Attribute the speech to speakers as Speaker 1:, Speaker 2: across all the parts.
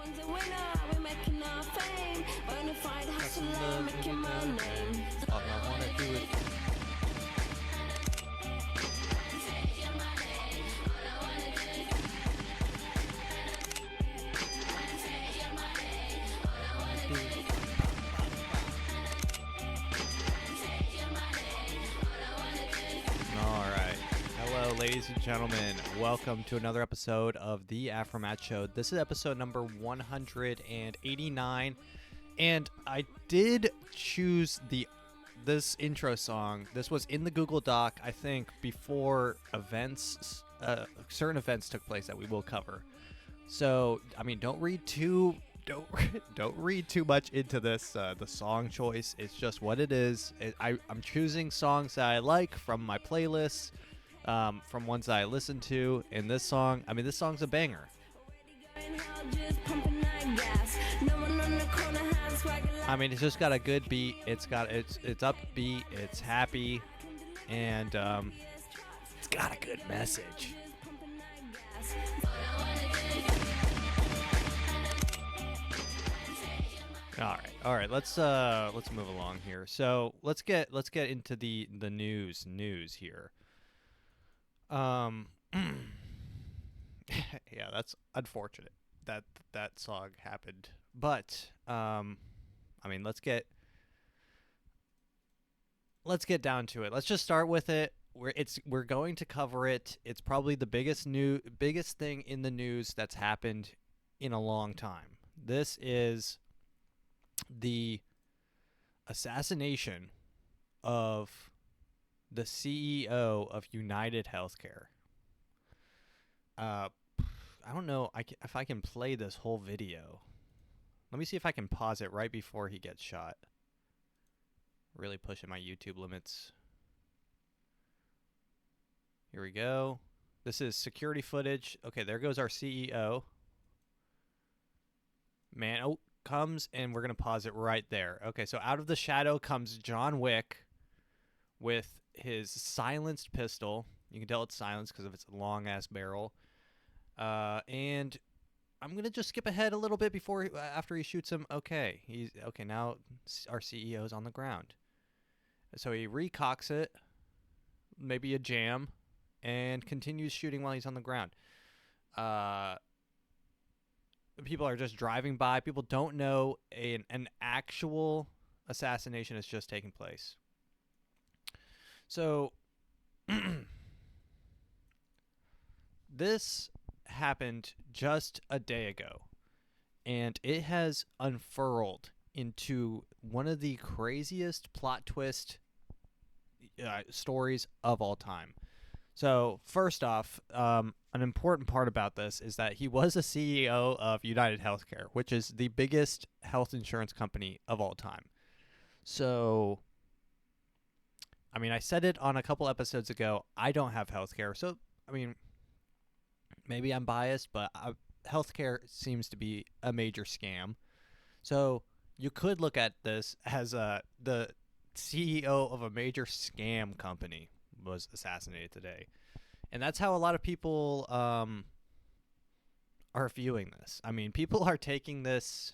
Speaker 1: Everyone's a winner, we're making our fame. Bonafide hustler, making my name.
Speaker 2: All I wanna do is All right. Hello, ladies and gentlemen. Welcome to another episode of the AfroMattt Show. This is episode number 189, and I did choose this intro song. This was in the Google Doc, I think, before certain events took place that we will cover. So, I mean, don't read too much into this. The song choice, it's just what it is. I'm choosing songs that I like from my playlists, from ones that I listen to. And this song's a banger. I mean, it's just got a good beat. It's upbeat. It's happy, and it's got a good message. All right. Let's move along here. So let's get into the news here. Yeah, that's unfortunate that song happened. But I mean, let's get down to it. Let's just start with it. We're going to cover it. It's probably the biggest thing in the news that's happened in a long time. This is the assassination of the CEO of United Healthcare. I don't know if I can play this whole video. Let me see if I can pause it right before he gets shot. Really pushing my YouTube limits. Here we go. This is security footage. Okay, there goes our CEO. Man, comes, and we're going to pause it right there. Okay, so out of the shadow comes John Wick with his silenced pistol. You can tell it's silenced because of its long-ass barrel. And I'm going to just skip ahead a little bit after he shoots him. Okay, now our CEO's on the ground. So he recocks it, maybe a jam, and continues shooting while he's on the ground. People are just driving by. People don't know an actual assassination has just taken place. So this happened just a day ago, and it has unfurled into one of the craziest plot twist stories of all time. So first off, an important part about this is that he was a CEO of United Healthcare, which is the biggest health insurance company of all time. So, I mean, I said it on a couple episodes ago. I don't have healthcare, so I mean, maybe I'm biased, but healthcare seems to be a major scam. So you could look at this as the CEO of a major scam company was assassinated today. And that's how a lot of people are viewing this. I mean, people are taking his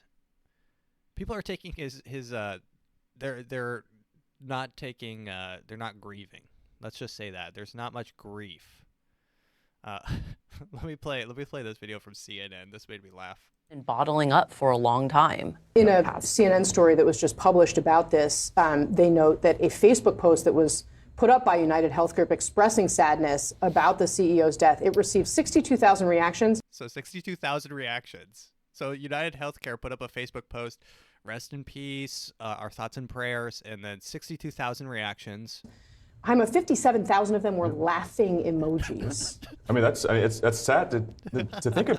Speaker 2: they're not grieving. Let's just say that. There's not much grief. Let me play this video from CNN. This made me laugh.
Speaker 3: And bottling up for a long time.
Speaker 4: In a CNN story that was just published about this, they note that a Facebook post that was put up by United Health Group expressing sadness about the CEO's death, it received 62,000 reactions.
Speaker 2: So 62,000 reactions. So United Healthcare put up a Facebook post, rest in peace, our thoughts and prayers, and then 62,000 reactions.
Speaker 4: 57,000 of them were laughing emojis.
Speaker 5: I mean, that's sad to think of.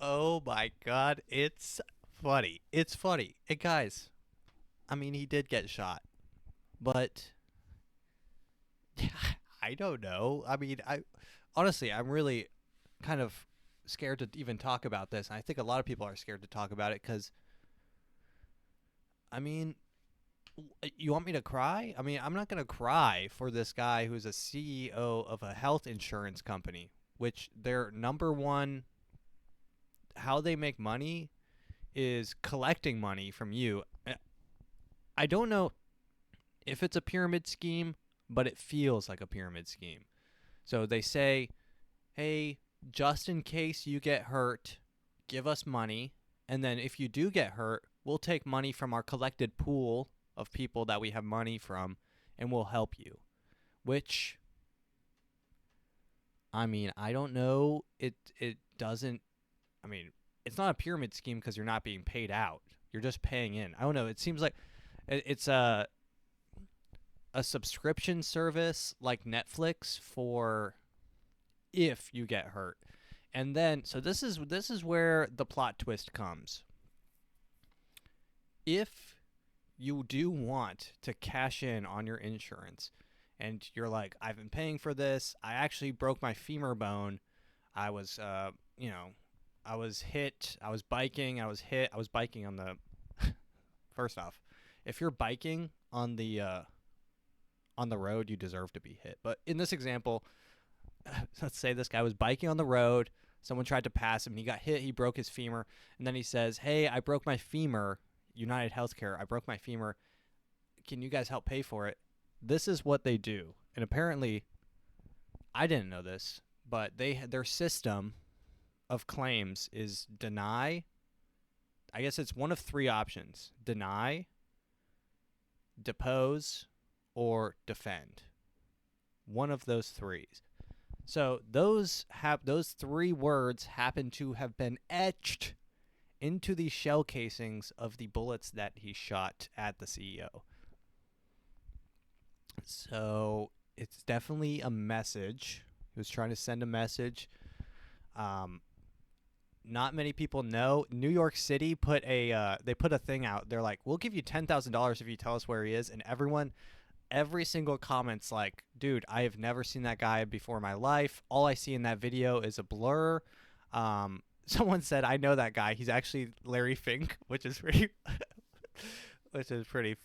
Speaker 2: Oh my God, it's funny. It's funny. Hey guys, I mean, he did get shot, but I don't know. I mean, honestly, I'm really kind of scared to even talk about this. And I think a lot of people are scared to talk about it because, I mean, you want me to cry? I mean, I'm not going to cry for this guy who's a CEO of a health insurance company. which their number one, how they make money is collecting money from you. I don't know if it's a pyramid scheme, but it feels like a pyramid scheme. So they say, hey, just in case you get hurt, give us money. And then if you do get hurt, we'll take money from our collected pool of people that we have money from, and we'll help you. Which, I mean, I don't know. It doesn't, I mean, it's not a pyramid scheme because you're not being paid out. You're just paying in. I don't know. It seems like it's a subscription service like Netflix for if you get hurt. And then, so this is where the plot twist comes. If you do want to cash in on your insurance and you're like, I've been paying for this, I actually broke my femur bone, I was I was hit, I was biking, I was hit, I was biking on the first off, if you're biking on the road, you deserve to be hit. But in this example, let's say this guy was biking on the road, someone tried to pass him, he got hit, he broke his femur, and then he says, hey, I broke my femur, United Healthcare, I broke my femur, can you guys help pay for it? This is what they do. And apparently, I didn't know this, but their system of claims is deny. I guess it's one of three options: deny, depose, or defend. One of those three. So those three words happen to have been etched into the shell casings of the bullets that he shot at the CEO. So it's definitely a message. He was trying to send a message. Not many people know. New York City put a thing out. They're like, we'll give you $10,000 if you tell us where he is. And every single comment's like, dude, I have never seen that guy before in my life. All I see in that video is a blur. Someone said, I know that guy. He's actually Larry Fink, which is pretty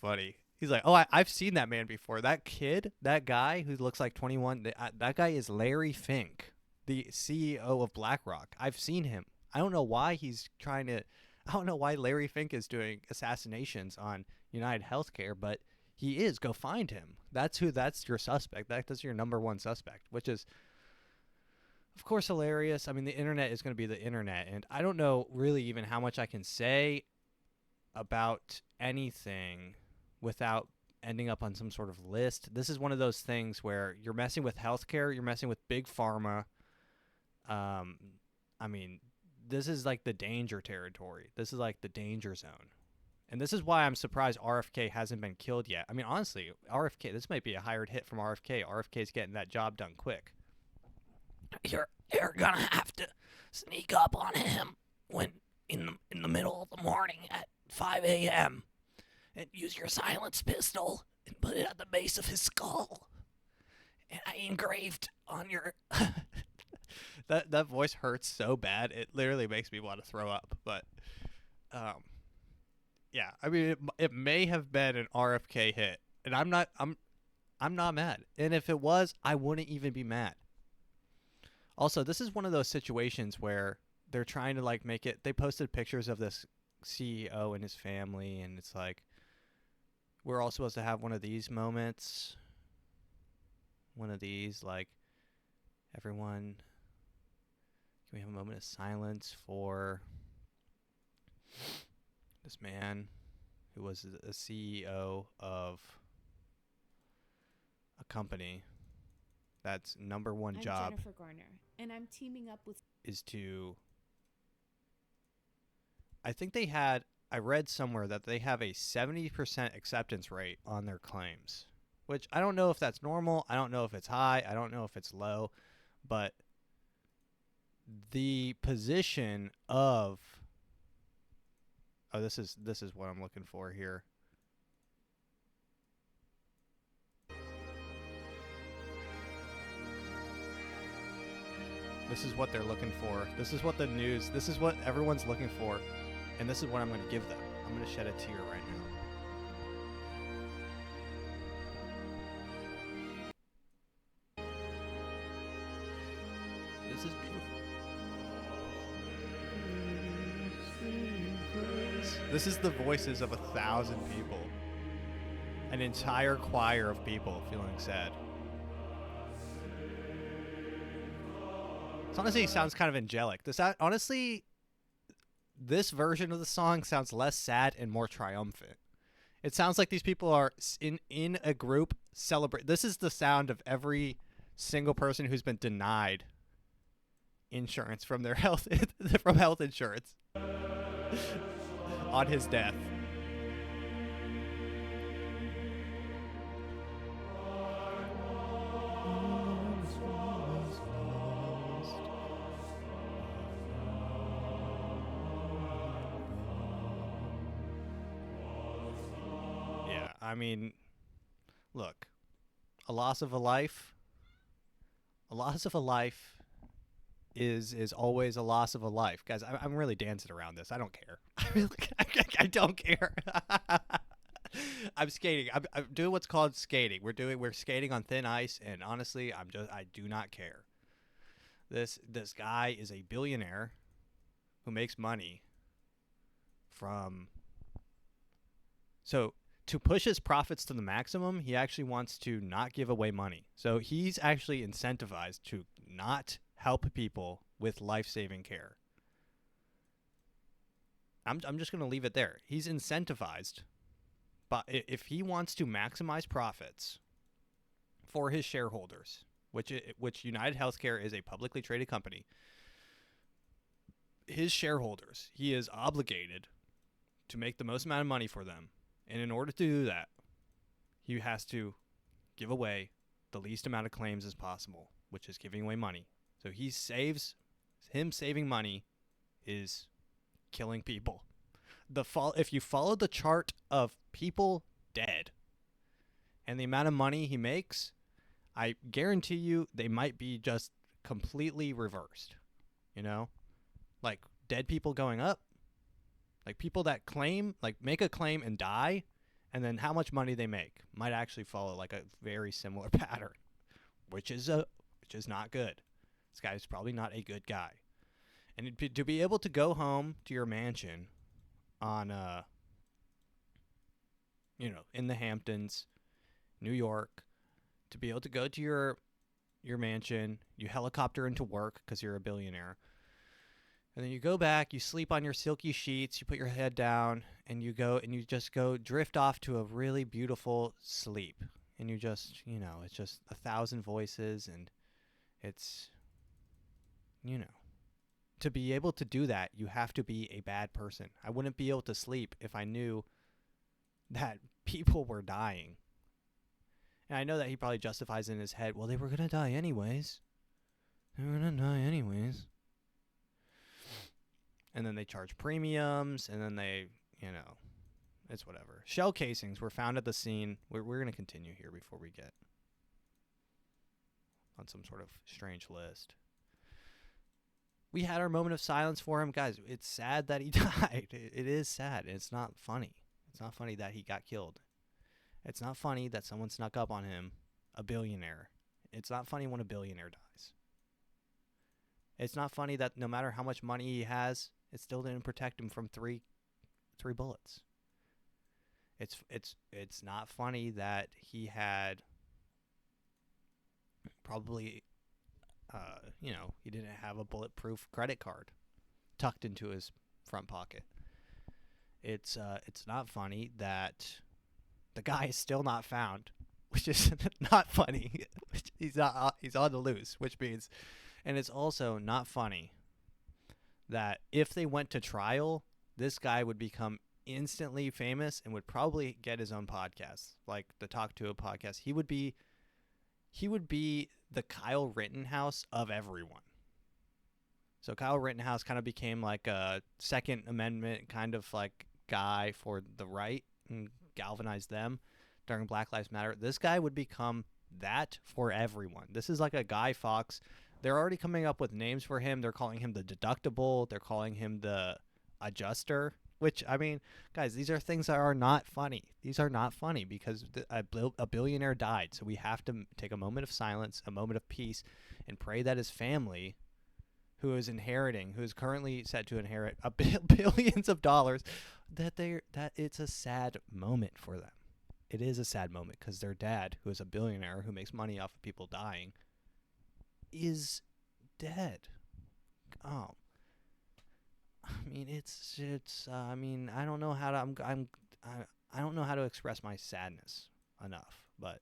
Speaker 2: funny. He's like, oh, I've seen that man before. That kid, that guy who looks like 21, that guy is Larry Fink, the CEO of BlackRock. I've seen him. I don't know why I don't know why Larry Fink is doing assassinations on United Healthcare, but he is. Go find him. That's your suspect. That's your number one suspect, which is, of course, hilarious. I mean, the internet is going to be the internet, and I don't know really even how much I can say about anything without ending up on some sort of list. This is one of those things where you're messing with healthcare, you're messing with big pharma. I mean, this is like the danger territory. This is like the danger zone. And this is why I'm surprised RFK hasn't been killed yet. I mean, honestly, RFK, this might be a hired hit from RFK. RFK's getting that job done quick.
Speaker 6: You're gonna have to sneak up on him when in the middle of the morning at 5 a.m. and use your silenced pistol and put it at the base of his skull. And I engraved on your
Speaker 2: that voice hurts so bad it literally makes me want to throw up. But yeah, I mean it may have been an RFK hit, and I'm not mad. And if it was, I wouldn't even be mad. Also, this is one of those situations where they're trying to like make it. They posted pictures of this CEO and his family, and it's like, we're all supposed to have one of these moments. One of these, like, everyone, can we have a moment of silence for this man who was a CEO of a company that's number one
Speaker 7: I'm
Speaker 2: job
Speaker 7: Jennifer Garner, and I'm teaming up with
Speaker 2: is to, I think I read somewhere that they have a 70% acceptance rate on their claims, which I don't know if that's normal. I don't know if it's high. I don't know if it's low, but the position of, this is what I'm looking for here. This is what they're looking for. This is what this is what everyone's looking for. And this is what I'm going to give them. I'm going to shed a tear right now. This is beautiful. This is the voices of 1,000 people. An entire choir of people feeling sad. This honestly sounds kind of angelic. Honestly, this version of the song sounds less sad and more triumphant. It sounds like these people are in a group celebrate. This is the sound of every single person who's been denied insurance from their health insurance on his death. Yeah, I mean, look, a loss of a life is always a loss of a life. Guys, I'm really dancing around this. I don't care. I don't care. I'm skating. I'm doing what's called skating. We're skating on thin ice, and honestly, I do not care. This guy is a billionaire who makes money from. So to push his profits to the maximum, he actually wants to not give away money. So he's actually incentivized to not help people with life-saving care. I'm just going to leave it there. He's incentivized, but if he wants to maximize profits for his shareholders, which United Healthcare is a publicly traded company, his shareholders, he is obligated to make the most amount of money for them. And in order to do that, he has to give away the least amount of claims as possible, which is giving away money. So him saving money is killing people. If you follow the chart of people dead and the amount of money he makes, I guarantee you they might be just completely reversed. You know? Like dead people going up. Like people that make a claim and die, and then how much money they make might actually follow like a very similar pattern, which is not good. This guy's probably not a good guy. And to be able to go home to your mansion on in the Hamptons, New York, to be able to go to your mansion, you helicopter into work because you're a billionaire. And then you go back, you sleep on your silky sheets, you put your head down, and you just go drift off to a really beautiful sleep. And you just, it's just 1,000 voices, and it's, to be able to do that, you have to be a bad person. I wouldn't be able to sleep if I knew that people were dying. And I know that he probably justifies in his head, well, they were going to die anyways. They were going to die anyways. And then they charge premiums, and then they, it's whatever. Shell casings were found at the scene. We're going to continue here before we get on some sort of strange list. We had our moment of silence for him. Guys, it's sad that he died. It is sad. It's not funny. It's not funny that he got killed. It's not funny that someone snuck up on him, a billionaire. It's not funny when a billionaire dies. It's not funny that no matter how much money he has, it still didn't protect him from three bullets. It's not funny that he had probably he didn't have a bulletproof credit card tucked into his front pocket. It's not funny that the guy is still not found, which is not funny. He's on the loose, which means, and it's also not funny that if they went to trial, this guy would become instantly famous and would probably get his own podcast, like the Talk to a podcast. He would be the Kyle Rittenhouse of everyone. So Kyle Rittenhouse kind of became like a Second Amendment kind of like guy for the right and galvanized them during Black Lives Matter. This guy would become that for everyone. This is like a Guy Fawkes. They're already coming up with names for him. They're calling him the deductible. They're calling him the adjuster, which, I mean, guys, these are things that are not funny. These are not funny because a billionaire died. So we have to take a moment of silence, a moment of peace, and pray that his family who is currently set to inherit billions of dollars, that it's a sad moment for them. It is a sad moment because their dad, who is a billionaire who makes money off of people dying, is dead. Oh, I mean, I mean, I don't know how to. I don't know how to express my sadness enough, but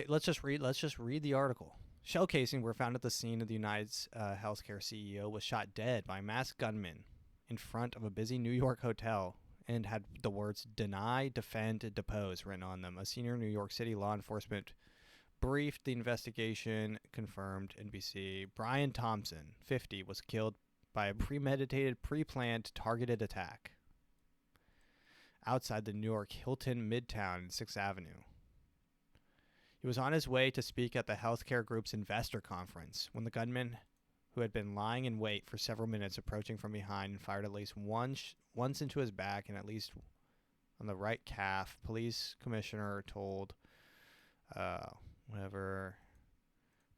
Speaker 2: let's just read the article. Showcasing were found at the scene of the United's healthcare CEO was shot dead by a masked gunman in front of a busy New York hotel and had the words "deny, defend, depose" written on them. A senior New York City law enforcement briefed the investigation, confirmed NBC. Brian Thompson, 50, was killed by a premeditated, pre-planned, targeted attack outside the New York Hilton Midtown and 6th Avenue. He was on his way to speak at the healthcare group's investor conference when the gunman, who had been lying in wait for several minutes, approaching from behind and fired at least once into his back and at least on the right calf. Police commissioner told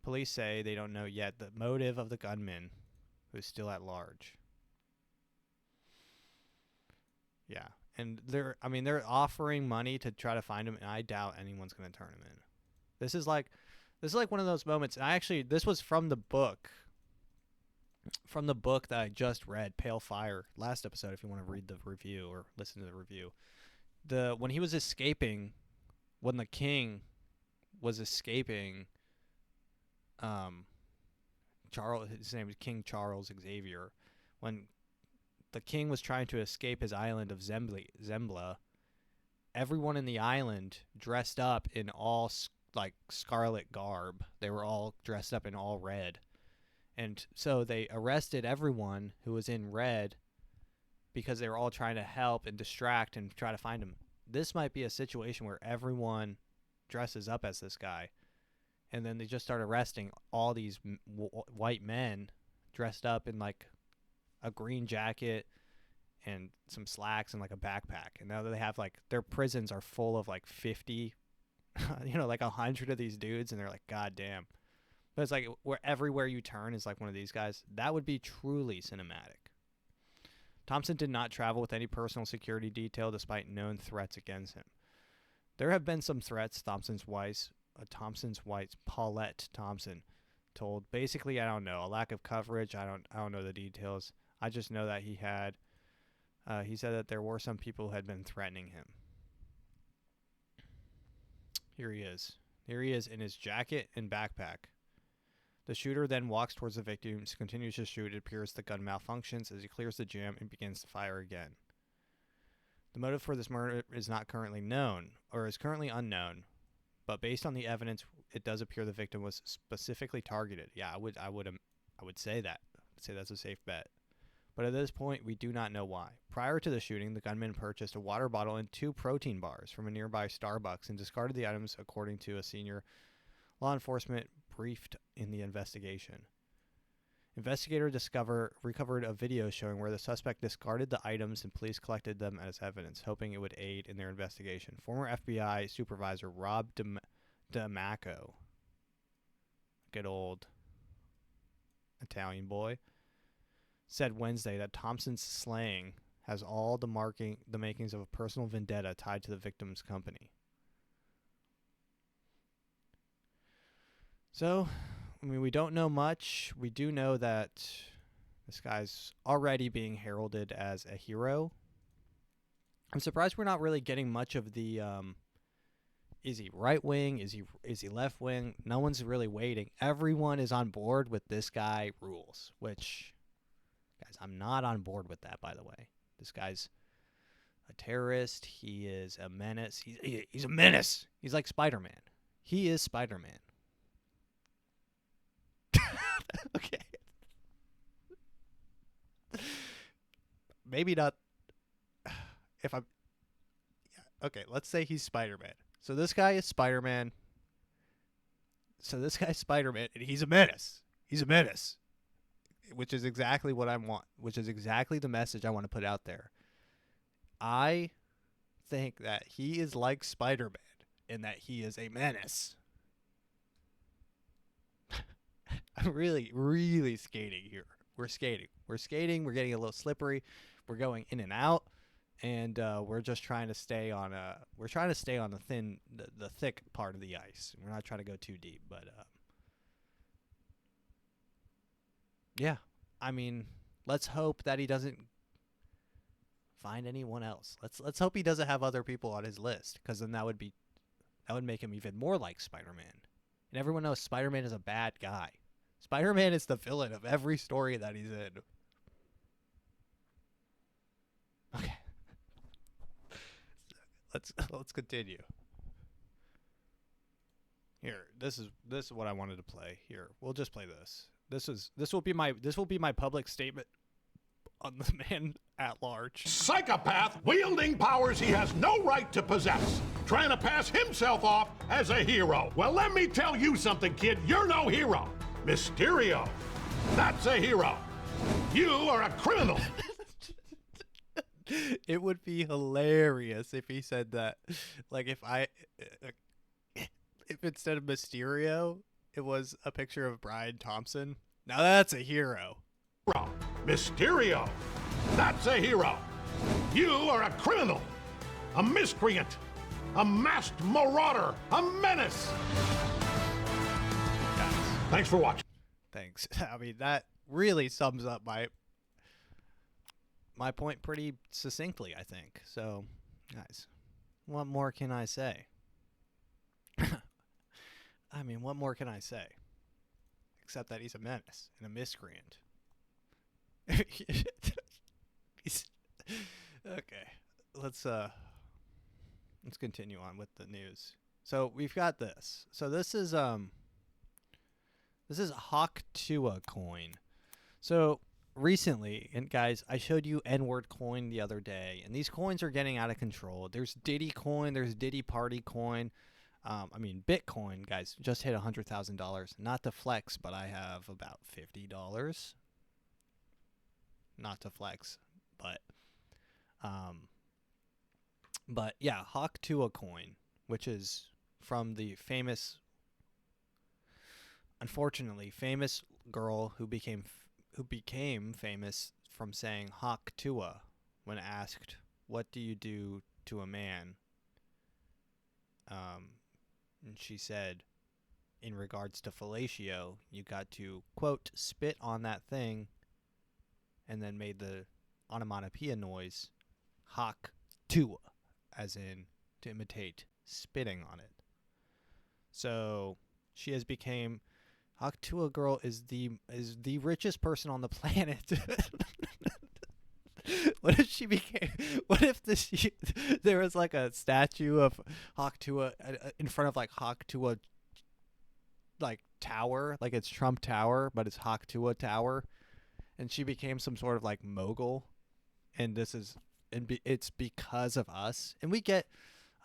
Speaker 2: police say they don't know yet the motive of the gunman, who is still at large. Yeah, and they're offering money to try to find him, and I doubt anyone's going to turn him in. This is like one of those moments. And this was from the book that I just read, Pale Fire, last episode. If you want to read the review or listen to the review, when he was escaping, when the king was escaping, his name is King Charles Xavier. When the king was trying to escape his island of Zembla, everyone in the island dressed up in all scarlet garb. They were all dressed up in all red. And so they arrested everyone who was in red because they were all trying to help and distract and try to find him. This might be a situation where everyone dresses up as this guy, and then they just start arresting all these white men dressed up in like a green jacket and some slacks and like a backpack. And now they have their prisons are full of 50 100 of these dudes, and they're like, God damn. But it's like everywhere you turn is like one of these guys. That would be truly cinematic. Thompson did not travel with any personal security detail despite known threats against him. There have been some threats, Thompson's wife, Paulette Thompson, told. Basically, I don't know. A lack of coverage. I don't know the details. I just know that he said that there were some people who had been threatening him. Here he is. Here he is in his jacket and backpack. The shooter then walks towards the victims, continues to shoot. It appears the gun malfunctions as he clears the jam and begins to fire again. The motive for this murder is currently unknown, but based on the evidence, it does appear the victim was specifically targeted. Yeah, I would say that. I'd say that's a safe bet. But at this point, we do not know why. Prior to the shooting, the gunman purchased a water bottle and 2 protein bars from a nearby Starbucks and discarded the items, according to a senior law enforcement briefed in the investigation. Investigator recovered a video showing where the suspect discarded the items and police collected them as evidence, hoping it would aid in their investigation. Former FBI supervisor Rob D'Amaco, good old Italian boy, said Wednesday that Thompson's slaying has all the makings of a personal vendetta tied to the victim's company. So, we don't know much. We do know that this guy's already being heralded as a hero. I'm surprised we're not really getting much of the, is he right wing? Is he left wing? No one's really waiting. Everyone is on board with this guy rules, which, guys, I'm not on board with that, by the way. This guy's a terrorist. He is a menace. He's a menace. He's like Spiderman. He is Spiderman. Okay. Maybe not. If I'm. Yeah, okay, let's say he's Spider-Man. So this guy is Spider-Man. And he's a menace. He's a menace. Which is exactly what I want. Which is exactly the message I want to put out there. I think that he is like Spider-Man in that he is a menace. I'm really, really skating here. We're skating. We're skating. We're getting a little slippery. We're going in and out, and we're just trying to stay on the thick part of the ice. We're not trying to go too deep, but yeah. I mean, let's hope that he doesn't find anyone else. Let's hope he doesn't have other people on his list, because then that would make him even more like Spider-Man. And everyone knows Spider-Man is a bad guy. Spider-Man is the villain of every story that he's in. Okay. Let's continue. Here, this is what I wanted to play. Here, we'll just play this. This will be my public statement on the man at large.
Speaker 8: Psychopath wielding powers he has no right to possess, trying to pass himself off as a hero. Well, let me tell you something, kid. You're no hero. Mysterio, that's a hero. You are a criminal.
Speaker 2: It would be hilarious if he said that. Like if instead of Mysterio, it was a picture of Brian Thompson. Now that's a hero.
Speaker 8: Mysterio, that's a hero. You are a criminal, a miscreant, a masked marauder, a menace.
Speaker 2: Guys,
Speaker 8: Thanks for watching.
Speaker 2: thanks. I mean, that really sums up my point pretty succinctly, I think. So, guys, what more can I say? I mean, what more can I say? Except that he's a menace and a miscreant. Okay, let's continue on with the news. So we've got this. So this is Hawk Tua coin. So recently, and guys, I showed you N-word coin the other day, and these coins are getting out of control. There's Diddy coin, there's Diddy party coin. I mean, Bitcoin, guys, just hit $100,000. Not to flex, but I have about $50. Not to flex, but yeah, Hawk Tua coin, which is from the unfortunately famous girl who became famous from saying Hawk Tua when asked, "What do you do to a man?" And she said, in regards to fellatio, you got to, quote, spit on that thing, and then made the onomatopoeia noise, Hawk Tua, as in to imitate spitting on it. So she has became Hawk Tua girl is the richest person on the planet. What if she became? What if there was like a statue of Hawk Tua in front of like Hawk Tua, like tower, like it's Trump Tower, but it's Hawk Tua Tower, and she became some sort of like mogul, and it's because of us, and we get.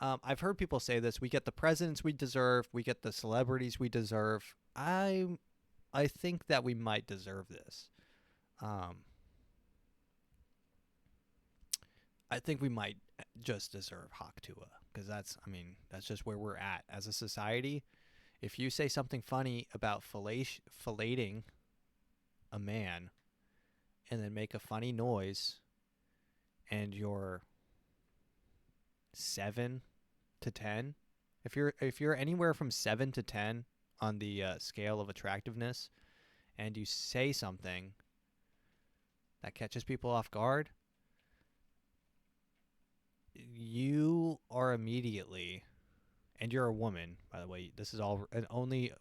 Speaker 2: I've heard people say this. We get the presidents we deserve. We get the celebrities we deserve. I think that we might deserve this. I think we might just deserve Hawk Tua, because that's just where we're at as a society. If you say something funny about filleting a man and then make a funny noise, and you're 7 to 10, if you're anywhere from 7 to 10 on the scale of attractiveness, and you say something that catches people off guard, you are immediately, and you're a woman, by the way, this is all only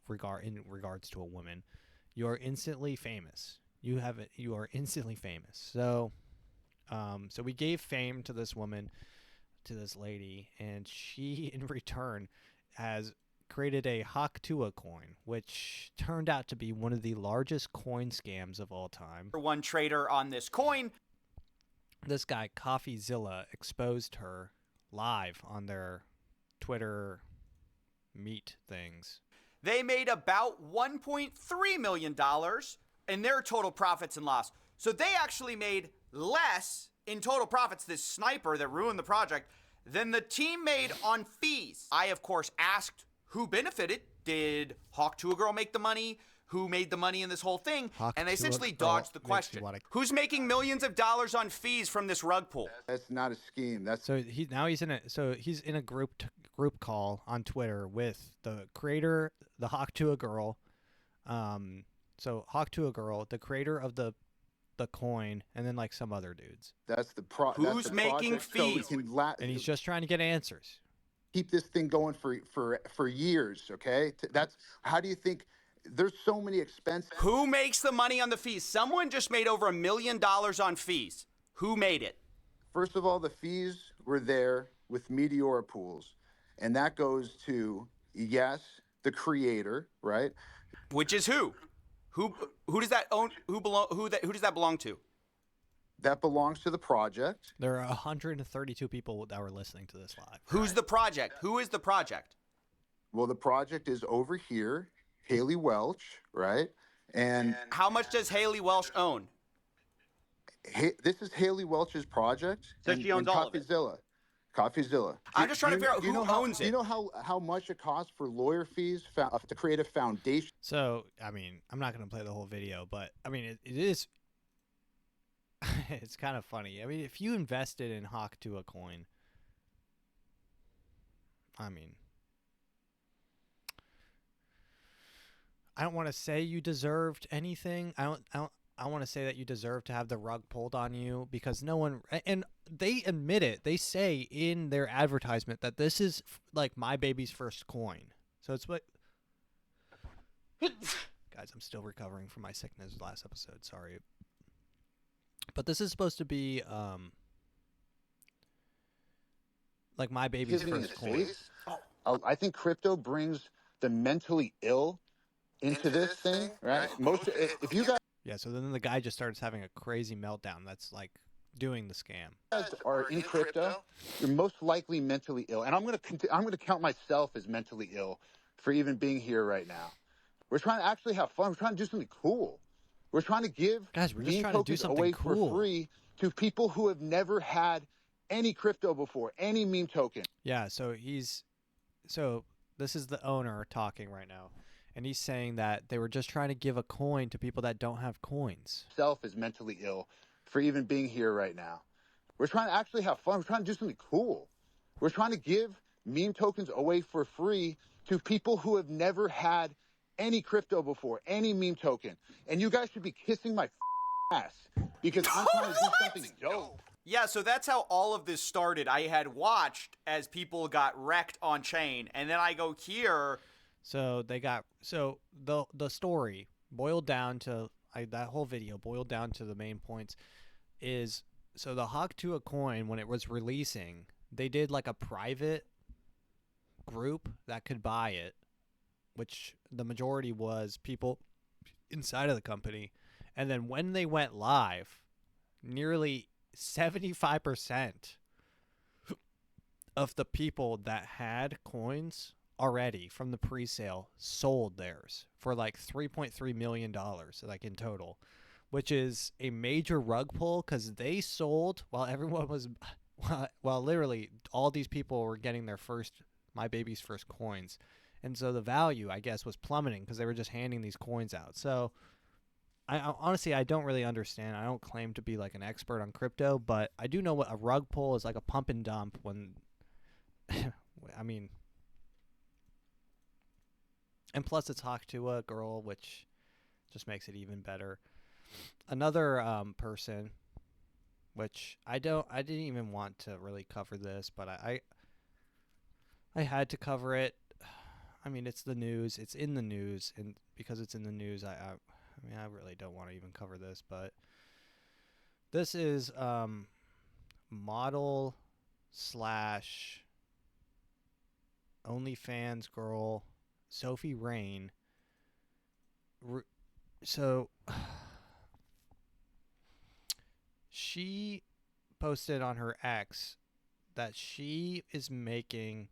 Speaker 2: in regards to a woman, you are instantly famous. You are instantly famous. So we gave fame to this woman, to this lady, and she in return has created a Hawk Tua coin, which turned out to be one of the largest coin scams of all time.
Speaker 9: One trader on this coin.
Speaker 2: This guy, CoffeeZilla, exposed her live on their Twitter meet things.
Speaker 9: They made about $1.3 million in their total profits and loss. So they actually made less in total profits, this sniper that ruined the project, than the team made on fees. I, of course, asked who benefited. Did Hawk Tua Girl make the money? who made the money in this whole thing,
Speaker 2: Hawk
Speaker 9: and they
Speaker 2: to a
Speaker 9: essentially
Speaker 2: girl
Speaker 9: dodged the
Speaker 2: makes you
Speaker 9: question.
Speaker 2: wanna-
Speaker 9: Who's making millions of dollars on fees from this rug pull?
Speaker 10: That's not a scheme. That's
Speaker 2: So he's in a group call on Twitter with the creator, the Hawk to a girl. So Hawk to a girl, the creator of the coin, and then like some other dudes.
Speaker 10: that's the
Speaker 9: Who's making
Speaker 10: project, so we
Speaker 9: fees?
Speaker 10: can
Speaker 2: And he's just trying to get answers.
Speaker 10: keep this thing going for years. Okay, that's how do you think? There's so many expenses.
Speaker 9: Who makes the money on the fees? Someone just made over $1 million on fees. Who made it?
Speaker 10: First of all, the fees were there with Meteora pools, and that goes to yes, the creator, right?
Speaker 9: Which is who? Who does that own? Who does that belong to?
Speaker 10: That belongs to the project.
Speaker 2: There are 132 people that were listening to this live.
Speaker 9: Who's the project? Who is the project?
Speaker 10: Well, the project is over here, Haley Welch, right? And
Speaker 9: How much does Haley Welsh own?
Speaker 10: this is Haley Welch's project.
Speaker 9: So she owns all of it.
Speaker 10: Coffeezilla.
Speaker 9: I'm just trying to figure out who owns
Speaker 10: Do you
Speaker 9: it.
Speaker 10: know how much it costs for lawyer fees to create a foundation?
Speaker 2: So, I mean, I'm not going to play the whole video, but I mean, it is it's kind of funny. I mean, if you invested in Hawk to a coin, I mean, I don't want to say you deserved anything. I want to say that you deserve to have the rug pulled on you because no one, and they admit it. They say in their advertisement that this is like my baby's first coin. So it's like, guys, I'm still recovering from my sickness last episode. Sorry. But this is supposed to be like my baby's first coin.
Speaker 10: I think crypto brings the mentally ill into this thing, right? If you guys
Speaker 2: Yeah, so then the guy just starts having a crazy meltdown. That's like doing the scam.
Speaker 10: are in crypto, you're most likely mentally ill, and I'm gonna count myself as mentally ill for even being here right now. We're trying to actually have fun. We're trying to do something cool. We're trying to give
Speaker 2: Guys, we're just
Speaker 10: meme
Speaker 2: trying to do
Speaker 10: tokens
Speaker 2: something
Speaker 10: away
Speaker 2: cool.
Speaker 10: for free to people who have never had any crypto before, any meme token.
Speaker 2: Yeah, so this is the owner talking right now, and he's saying that they were just trying to give a coin to people that don't have coins.
Speaker 10: Self is mentally ill for even being here right now. We're trying to actually have fun. We're trying to do something cool. We're trying to give meme tokens away for free to people who have never had any crypto before, any meme token. And you guys should be kissing my ass because I'm trying to do something dope.
Speaker 9: Yeah, so that's how all of this started. I had watched as people got wrecked on chain, and then I go here.
Speaker 2: So the story boiled down to that whole video boiled down to the main points is so the Hawk to a coin when it was releasing, they did like a private group that could buy it, which the majority was people inside of the company. And then when they went live, nearly 75% of the people that had coins already from the pre-sale sold theirs for like $3.3 million, like in total, which is a major rug pull because they sold while everyone was, while literally all these people were getting their my baby's first coins. And so the value, I guess, was plummeting because they were just handing these coins out. So I honestly, I don't really understand. I don't claim to be like an expert on crypto, but I do know what a rug pull is, like a pump and dump when, I mean, and plus it's Hawk to a girl, which just makes it even better. Another person, which I didn't even want to really cover this, but I had to cover it. I mean, it's the news. It's in the news, and because it's in the news, I mean, I really don't want to even cover this, but this is model / OnlyFans girl Sophie Rain. So she posted on her X that she is making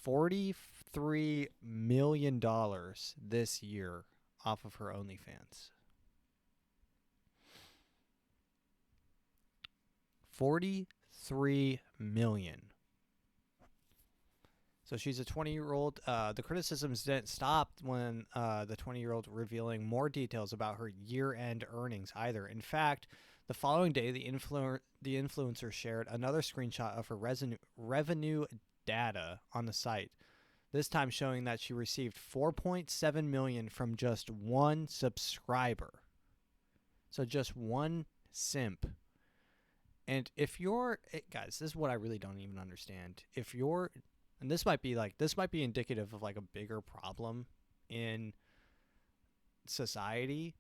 Speaker 2: $43 million this year off of her OnlyFans. $43 million. So she's a 20-year-old. The criticisms didn't stop when the 20-year-old revealing more details about her year-end earnings either. In fact, the following day, the influencer shared another screenshot of her revenue data on the site, this time showing that she received $4.7 million from just one subscriber. So just one simp. And if you're, guys, this is what I really don't even understand. If you're, and this might be indicative of like a bigger problem in society,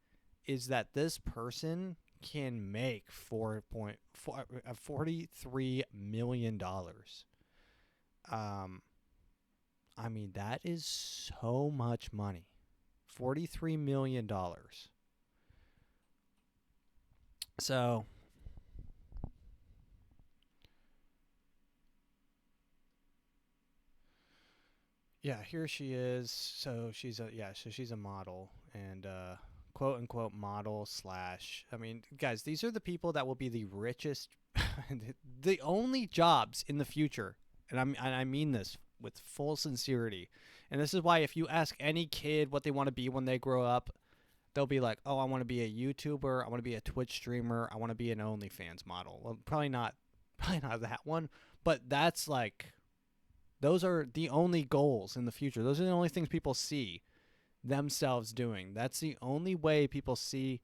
Speaker 2: is that this person can make $43 million. I mean, that is so much money. $43 million. So, yeah, here she is. So she's a model and quote unquote model slash. I mean, guys, these are the people that will be the richest, the only jobs in the future, and I mean this with full sincerity. And this is why if you ask any kid what they want to be when they grow up, they'll be like, oh, I want to be a YouTuber, I want to be a Twitch streamer, I want to be an OnlyFans model. Well, probably not that one, but that's like, those are the only goals in the future. Those are the only things people see themselves doing. That's the only way people see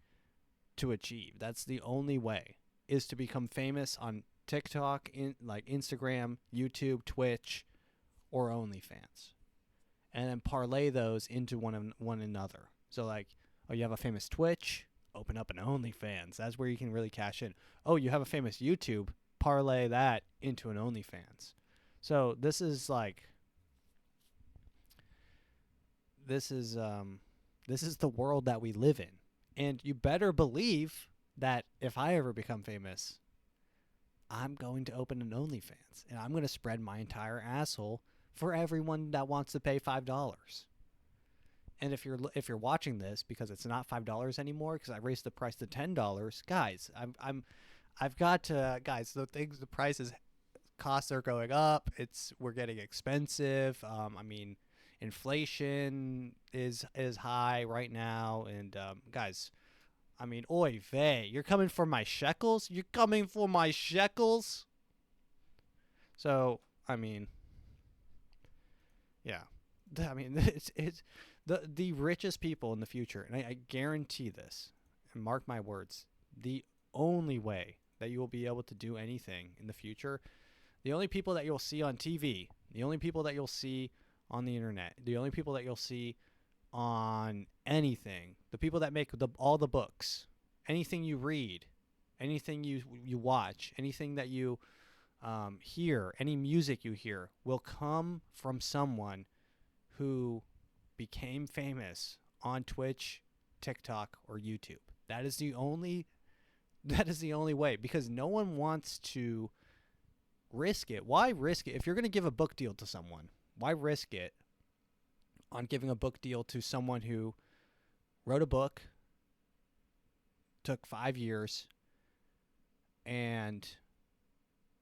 Speaker 2: to achieve. That's the only way, is to become famous on TikTok, like Instagram, YouTube, Twitch, or OnlyFans, and then parlay those into one another. So like, oh, you have a famous Twitch, open up an OnlyFans. That's where you can really cash in. Oh, you have a famous YouTube, parlay that into an OnlyFans. So this is the world that we live in. And you better believe that if I ever become famous, I'm going to open an OnlyFans, and I'm going to spread my entire asshole for everyone that wants to pay $5. And if you're watching this because it's not $5 anymore because I raised the price to $10, guys, I've got to, guys, the prices, costs are going up. We're getting expensive. I mean, inflation is high right now, and guys, I mean, oy vey, you're coming for my shekels? You're coming for my shekels? So, I mean, yeah. I mean, it's the richest people in the future, and I guarantee this, and mark my words, the only way that you will be able to do anything in the future, the only people that you'll see on TV, the only people that you'll see on the internet, the only people that you'll see on anything, the people that make all the books, anything you read, anything you watch, anything that you hear, any music you hear, will come from someone who became famous on Twitch, TikTok, or YouTube. That is the only way, because no one wants to risk it. Why risk it? If you're going to give a book deal to someone, why risk it on giving a book deal to someone who wrote a book, took 5 years, and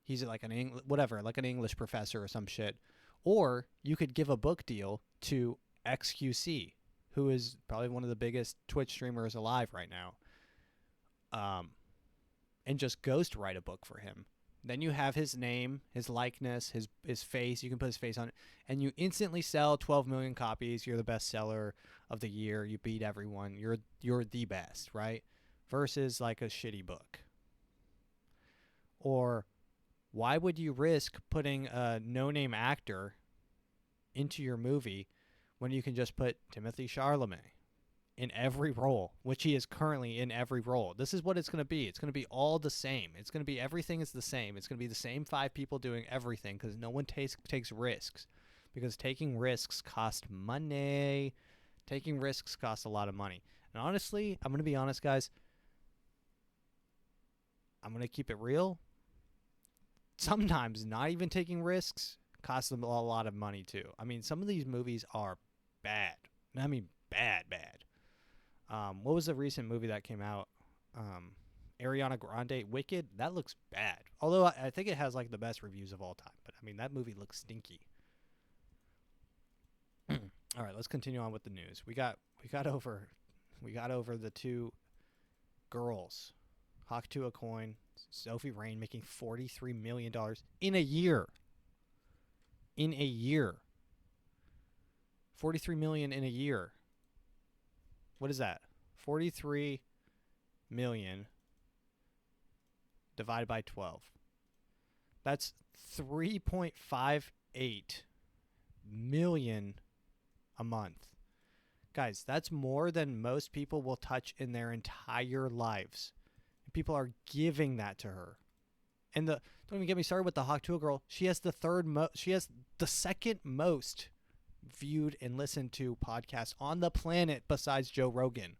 Speaker 2: he's like an English professor or some shit? Or you could give a book deal to XQC, who is probably one of the biggest Twitch streamers alive right now, and just ghost write a book for him. Then you have his name, his likeness, his face. You can put his face on it, and you instantly sell 12 million copies. You're the best seller of the year. You beat everyone. You're the best, right? Versus like a shitty book. Or why would you risk putting a no-name actor into your movie when you can just put Timothée Chalamet in every role, which he is currently in every role? This is what it's going to be. It's going to be all the same. It's going to be, everything is the same. It's going to be the same 5 people doing everything, because no one takes risks, because taking risks cost money. Taking risks costs a lot of money. And honestly, I'm going to be honest, guys. I'm going to keep it real. Sometimes not even taking risks costs them a lot of money too. I mean, some of these movies are bad. I mean, bad. What was the recent movie that came out? Ariana Grande, Wicked? That looks bad. Although I think it has like the best reviews of all time. But I mean, that movie looks stinky. All right, let's continue on with the news. We got over the two girls, Hawk to a Coin, Sophie Rain making $43 million in a year. In a year. 43 million in a year. What is that? 43 million divided by 12. That's 3.58 million a month. Guys, that's more than most people will touch in their entire lives. People are giving that to her. And don't even get me started with the Hawk Tuah girl. She has the second most viewed and listened to podcasts on the planet besides Joe Rogan.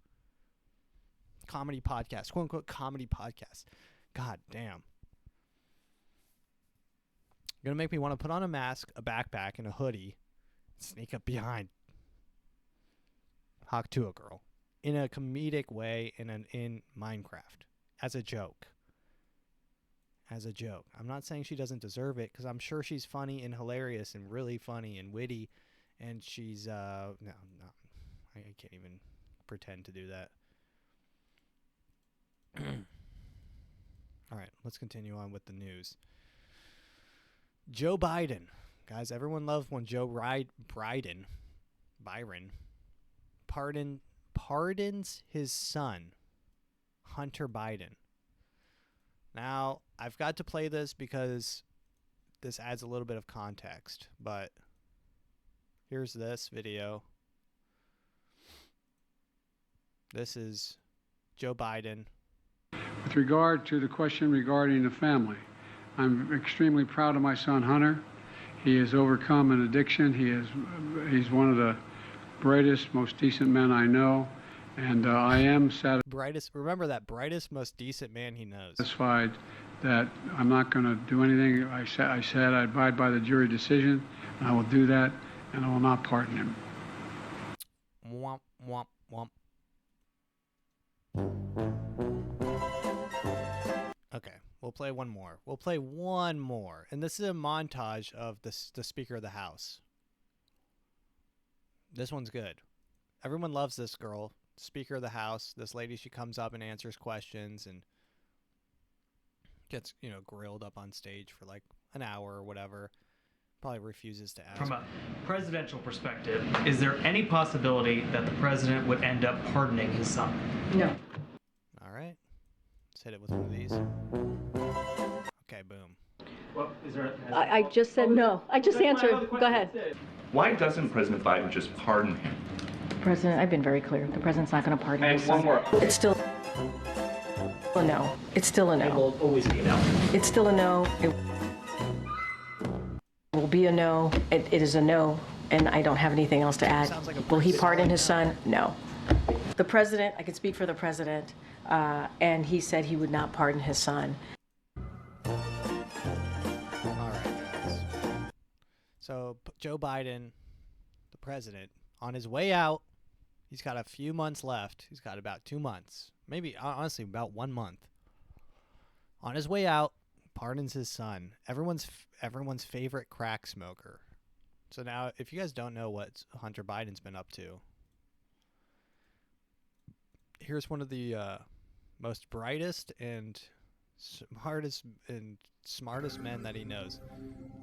Speaker 2: Comedy podcast, quote unquote comedy podcast. God damn. Gonna make me want to put on a mask, a backpack, and a hoodie, sneak up behind Hawk Tuah girl in a comedic way in Minecraft as a joke. As a joke. I'm not saying she doesn't deserve it, because I'm sure she's funny and hilarious and really funny and witty, and she's I can't even pretend to do that. All right, let's continue on with the news. Joe Biden. Guys, everyone loves when Joe Byron pardons his son, Hunter Biden. Now, I've got to play this because this adds a little bit of context, but here's this video. This is Joe Biden.
Speaker 11: With regard to the question regarding the family, I'm extremely proud of my son Hunter. He has overcome an addiction. He's one of the brightest, most decent men I know, and I am
Speaker 2: remember that brightest, most decent man he knows.
Speaker 11: Satisfied that I'm not going to do anything. I said I abide by the jury decision, and I will do that, and I will not pardon him.
Speaker 2: Womp, womp, womp. Okay, we'll play one more. And this is a montage of the Speaker of the House. This one's good. Everyone loves this girl, Speaker of the House. This lady, she comes up and answers questions and gets, grilled up on stage for like an hour or whatever. Probably refuses to ask.
Speaker 12: From a presidential perspective, is there any possibility that the president would end up pardoning his son?
Speaker 3: No.
Speaker 2: All right. Let's hit it with one of these. Okay, boom.
Speaker 12: Well, is there
Speaker 3: I just said no. I just answered. Go ahead.
Speaker 13: Why doesn't President Biden just pardon him?
Speaker 3: President, I've been very clear. The president's not going to pardon his son.
Speaker 13: And one more.
Speaker 3: It's still a no. It's still a no.
Speaker 12: It will always be a no.
Speaker 3: It's still a no. It will be a no. It is a no, and I don't have anything else to add. Will he pardon his son? No. The president, I could speak for the president, and he said he would not pardon his son.
Speaker 2: All right, guys. So Joe Biden, the president, on his way out, he's got a few months left. He's got about 2 months. Maybe, honestly, about 1 month. On his way out, pardons his son, everyone's favorite crack smoker. So now, if you guys don't know what Hunter Biden's been up to, here's one of the most brightest and smartest men that he knows,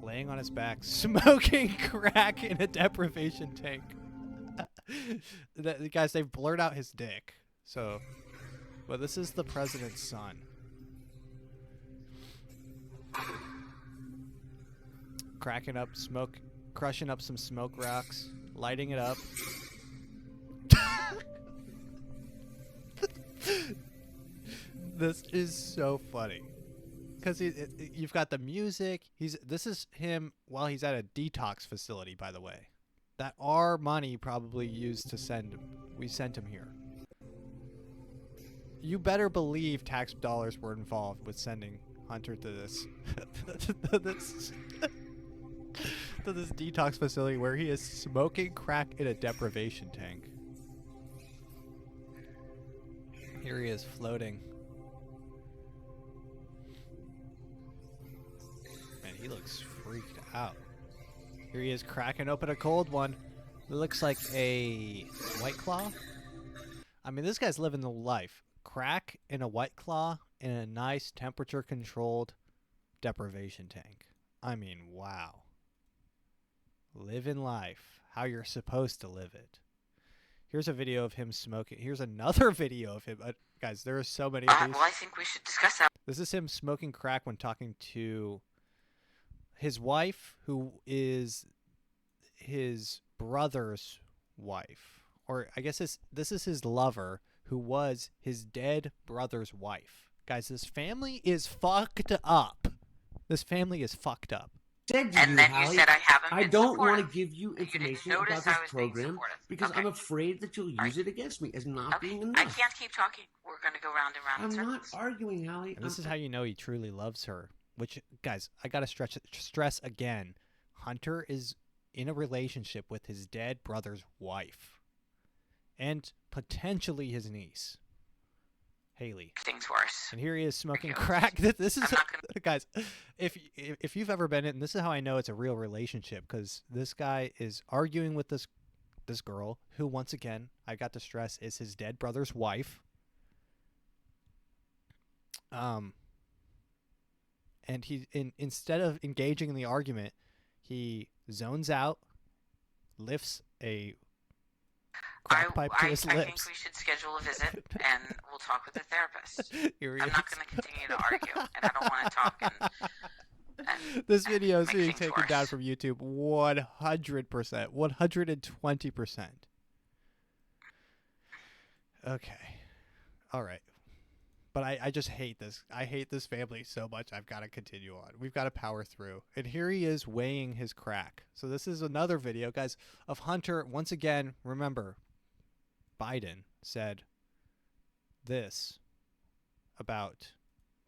Speaker 2: laying on his back, smoking crack in a deprivation tank. The guys, they've blurred out his dick. So, but this is the president's son. Cracking up smoke, crushing up some smoke rocks, lighting it up. This is so funny because you've got the music. This is him while he's at a detox facility, by the way, that our money probably used to send him. We sent him here. You better believe tax dollars were involved with sending Hunter to this to this detox facility where he is smoking crack in a deprivation tank. Here he is floating. Man, he looks freaked out. Here he is cracking open a cold one. It looks like a White Claw. I mean, this guy's living the life. Crack in a White Claw in a nice temperature-controlled deprivation tank. I mean, wow. Living life. How you're supposed to live it. Here's a video of him smoking. Here's another video of him. Guys, there are so many of these.
Speaker 14: Well, I think we should discuss that.
Speaker 2: This is him smoking crack when talking to his wife, who is his brother's wife. Or I guess this is his lover, who was his dead brother's wife. Guys, this family is fucked up. This family is fucked up.
Speaker 14: And then you said I haven't been
Speaker 15: I don't want to
Speaker 14: supportive.
Speaker 15: give you
Speaker 14: You didn't
Speaker 15: information about
Speaker 14: notice
Speaker 15: this
Speaker 14: I was being
Speaker 15: program
Speaker 14: supportive.
Speaker 15: because
Speaker 14: Okay.
Speaker 15: I'm afraid that you'll use it against me as not being enough.
Speaker 14: I can't keep talking. We're going to go round and round in
Speaker 15: I'm not
Speaker 14: circles.
Speaker 15: arguing, Hallie.
Speaker 2: And this is how you know he truly loves her. Which, guys, I gotta stress again. Hunter is in a relationship with his dead brother's wife. And potentially his niece, Haley.
Speaker 14: Things worse.
Speaker 2: And here he is smoking crack. This is, guys, if you've ever been in, and this is how I know it's a real relationship, because this guy is arguing with this girl, who, once again, I got to stress, is his dead brother's wife. And instead of engaging in the argument, he zones out, lifts a crack pipe to his
Speaker 14: I
Speaker 2: lips.
Speaker 14: think we should schedule a visit and we'll talk with the therapist.
Speaker 2: Here he
Speaker 14: I'm not
Speaker 2: is.
Speaker 14: going to continue to argue, and I don't want to talk. And
Speaker 2: This video is
Speaker 14: make
Speaker 2: being
Speaker 14: things
Speaker 2: taken down
Speaker 14: worse.
Speaker 2: from YouTube 100%, 120%. Okay. All right. But I just hate this. I hate this family so much. I've got to continue on. We've got to power through. And here he is weighing his crack. So this is another video, guys, of Hunter. Once again, remember, Biden said this about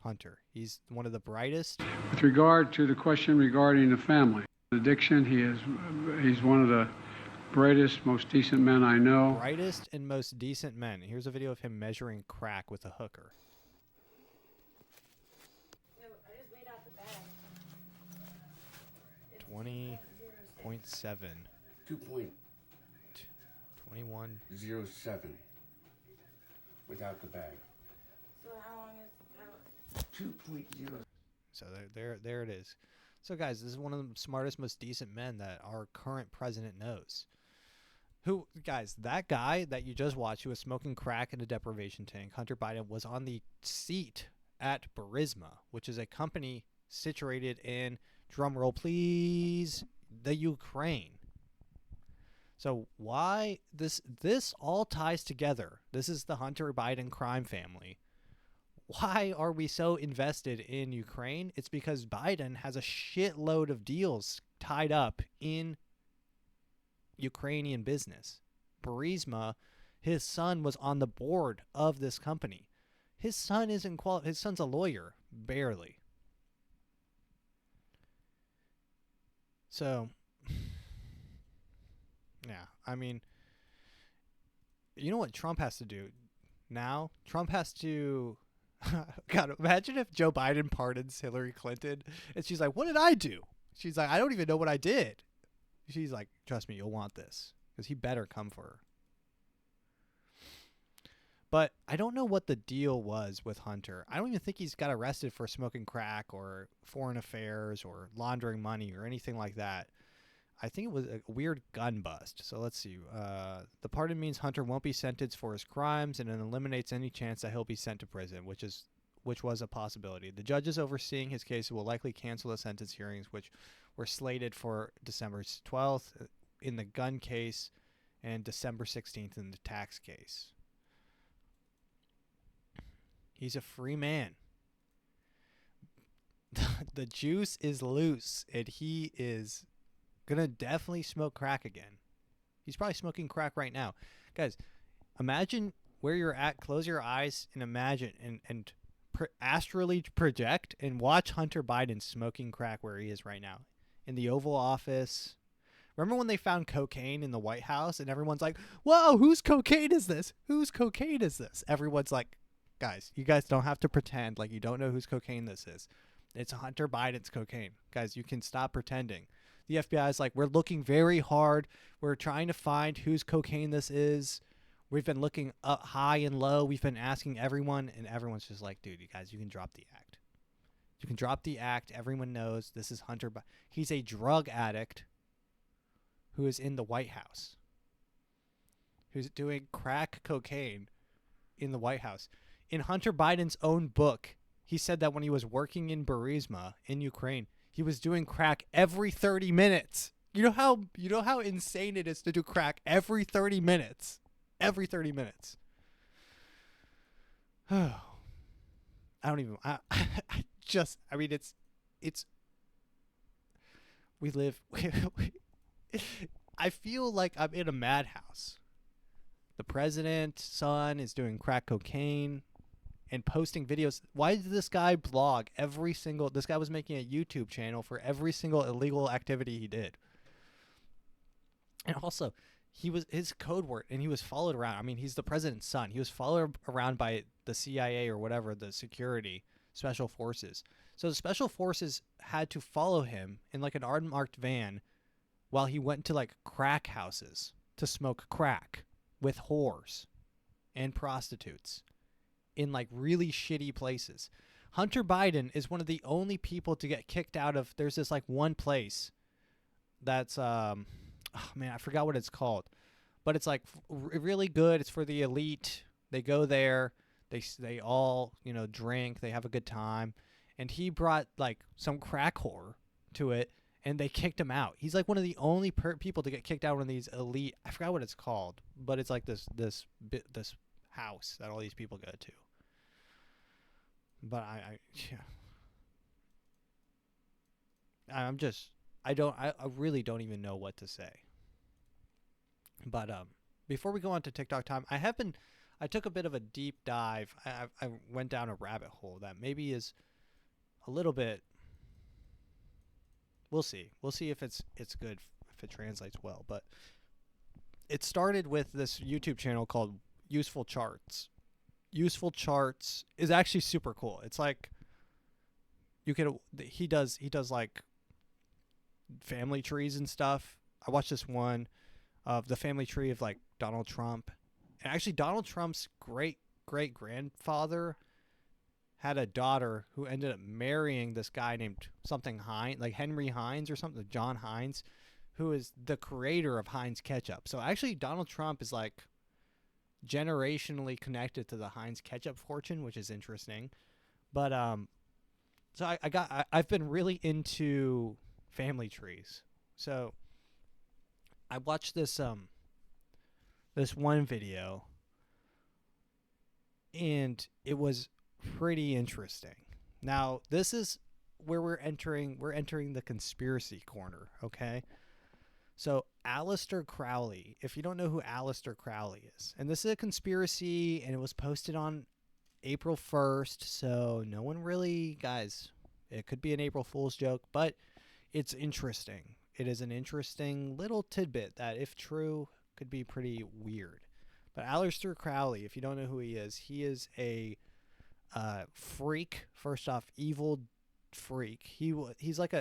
Speaker 2: Hunter. He's one of the brightest.
Speaker 11: With regard to the question regarding the family addiction, he's one of the brightest, most decent men I know.
Speaker 2: Brightest and most decent men. Here's a video of him measuring crack with a hooker. 20.7. 21.07
Speaker 15: without the bag.
Speaker 14: So how long is
Speaker 15: 2.0.
Speaker 2: So there it is. So guys, this is one of the smartest, most decent men that our current president knows. Who, guys, that guy that you just watched who was smoking crack in a deprivation tank, Hunter Biden, was on the seat at Burisma, which is a company situated in, drumroll please, the Ukraine. So why this all ties together. This is the Hunter Biden crime family. Why are we so invested in Ukraine? It's because Biden has a shitload of deals tied up in Ukrainian business. Burisma, his son was on the board of this company. His son isn't his son's a lawyer, barely. So, yeah, I mean, you know what Trump has to do now? Trump has to, God, imagine if Joe Biden pardons Hillary Clinton and she's like, what did I do? She's like, I don't even know what I did. She's like, trust me, you'll want this, because he better come for her. But I don't know what the deal was with Hunter. I don't even think he's got arrested for smoking crack or foreign affairs or laundering money or anything like that. I think it was a weird gun bust. So let's see. The pardon means Hunter won't be sentenced for his crimes, and it eliminates any chance that he'll be sent to prison, which was a possibility. The judges overseeing his case will likely cancel the sentence hearings, which were slated for December 12th in the gun case and December 16th in the tax case. He's a free man. The juice is loose, and he is gonna definitely smoke crack again. He's probably smoking crack right now. Guys, imagine where you're at. Close your eyes and imagine and astrally project and watch Hunter Biden smoking crack where he is right now. In the Oval Office. Remember when they found cocaine in the White House and everyone's like, whoa, whose cocaine is this? Whose cocaine is this? Everyone's like, guys, you guys don't have to pretend like you don't know whose cocaine this is. It's Hunter Biden's cocaine. Guys, you can stop pretending. The FBI is like, we're looking very hard. We're trying to find whose cocaine this is. We've been looking up high and low. We've been asking everyone, and everyone's just like, dude, you guys, you can drop the act. You can drop the act. Everyone knows this is Hunter. He's a drug addict who is in the White House, who's doing crack cocaine in the White House. In Hunter Biden's own book, he said that when he was working in Burisma in Ukraine, he was doing crack every 30 minutes. You know how insane it is to do crack every 30 minutes. Every 30 minutes. Oh, I don't even. I mean, it's. We live. I feel like I'm in a madhouse. The president's son is doing crack cocaine and posting videos. Why did this guy blog every single? This guy was making a YouTube channel for every single illegal activity he did. And also, he was his code word, and he was followed around. I mean, he's the president's son. He was followed around by the CIA or whatever, the security special forces. So the special forces had to follow him in like an unmarked van while he went to like crack houses to smoke crack with whores and prostitutes in like really shitty places. Hunter Biden is one of the only people to get kicked out of. There's this like one place that's oh man, I forgot what it's called, but it's like really good. It's for the elite. They go there. They all, you know, drink. They have a good time. And he brought like some crack whore to it, and they kicked him out. He's like one of the only people to get kicked out of one of these elite. I forgot what it's called, but it's like this house that all these people go to. But I really don't even know what to say. But before we go on to TikTok time, I took a bit of a deep dive. I went down a rabbit hole that maybe is a little bit. We'll see. We'll see if it's good, if it translates well. But it started with this YouTube channel called Useful Charts. Useful Charts is actually super cool. It's like he does like family trees and stuff. I watched this one of the family tree of like Donald Trump. And actually Donald Trump's great-great-grandfather had a daughter who ended up marrying this guy named something Heinz, like Henry Heinz or something, John Heinz, who is the creator of Heinz ketchup. So actually Donald Trump is like generationally connected to the Heinz ketchup fortune, which is interesting. But so I've been really into family trees. So I watched this one video, and it was pretty interesting. Now, this is where we're entering the conspiracy corner, okay? So, Aleister Crowley, if you don't know who Aleister Crowley is, and this is a conspiracy, and it was posted on April 1st, so no one really, guys, it could be an April Fool's joke, but it's interesting. It is an interesting little tidbit that, if true, could be pretty weird. But Aleister Crowley, if you don't know who he is a freak. First off, evil freak. He's like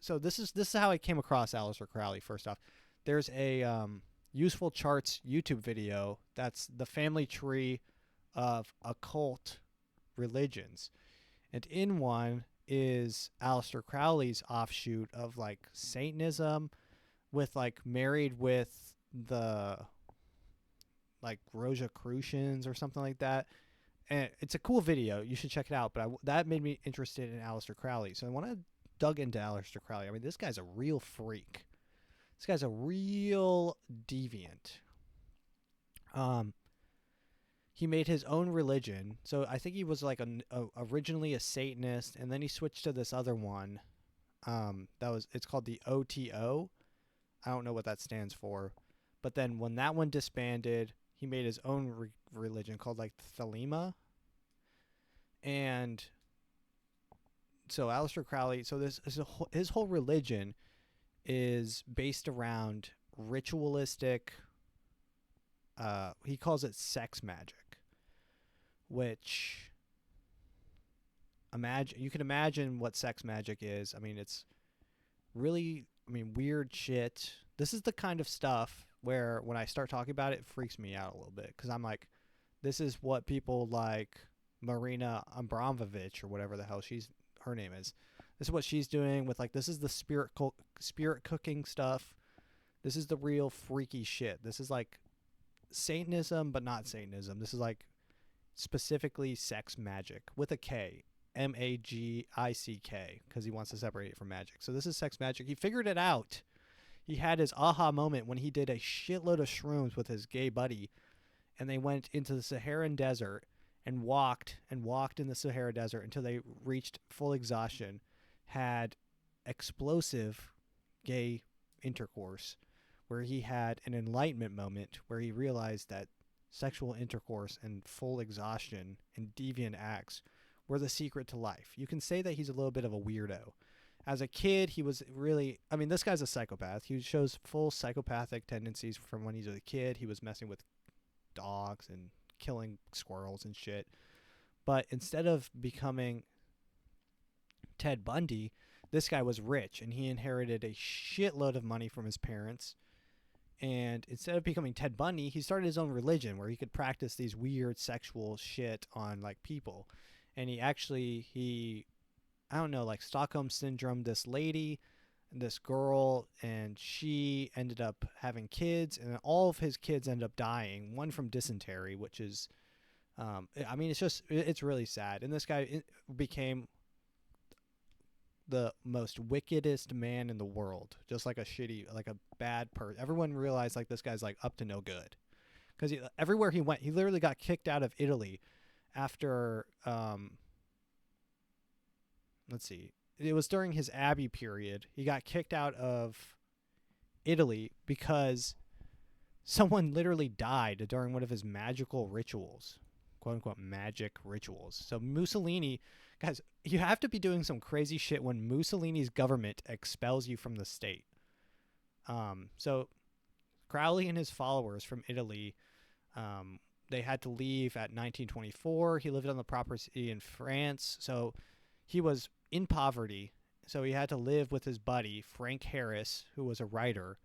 Speaker 2: so this is how I came across Aleister Crowley. First off, there's a Useful Charts YouTube video that's the family tree of occult religions, and in one is Aleister Crowley's offshoot of like Satanism, with like married with the like Rosicrucians or something like that. And it's a cool video. You should check it out. But that made me interested in Aleister Crowley. So I want to dug into Aleister Crowley. I mean, this guy's a real freak. This guy's a real deviant. He made his own religion. So I think he was like originally a Satanist, and then he switched to this other one. It's called the OTO. I don't know what that stands for. But then when that one disbanded, he made his own religion called like Thelema. And so Aleister Crowley, so his whole religion is based around ritualistic, he calls it sex magic, which you can imagine what sex magic is. I mean, it's really I mean, weird shit. This is the kind of stuff where when I start talking about it, it freaks me out a little bit because I'm like, this is what people like Marina Abramovich or whatever the hell her name is. This is what she's doing with like, this is the spirit cooking stuff. This is the real freaky shit. This is like Satanism, but not Satanism. This is like specifically sex magic with a K. Magick, because he wants to separate it from magic. So this is sex magic. He figured it out. He had his aha moment when he did a shitload of shrooms with his gay buddy, and they went into the Saharan desert and walked in the Sahara desert until they reached full exhaustion, had explosive gay intercourse, where he had an enlightenment moment where he realized that sexual intercourse and full exhaustion and deviant acts were the secret to life. You can say that he's a little bit of a weirdo. As a kid, he was really, I mean, this guy's a psychopath. He shows full psychopathic tendencies from when he was a kid. He was messing with dogs and killing squirrels and shit. But instead of becoming Ted Bundy, this guy was rich and he inherited a shitload of money from his parents. And instead of becoming Ted Bundy, he started his own religion where he could practice these weird sexual shit on like people. And he I don't know, like Stockholm syndrome this lady, this girl, and she ended up having kids, and all of his kids end up dying. One from dysentery, which is, I mean, it's really sad. And this guy became the most wickedest man in the world, just like a bad person. Everyone realized like this guy's like up to no good, because everywhere he went, he literally got kicked out of Italy after let's see, it was during his Abbey period. He got kicked out of Italy because someone literally died during one of his magical rituals, quote unquote magic rituals. So Mussolini, guys, you have to be doing some crazy shit when Mussolini's government expels you from the state. So Crowley and his followers from Italy, they had to leave at 1924. He lived on the property in France. So he was in poverty. So he had to live with his buddy, Frank Harris, who was a writer.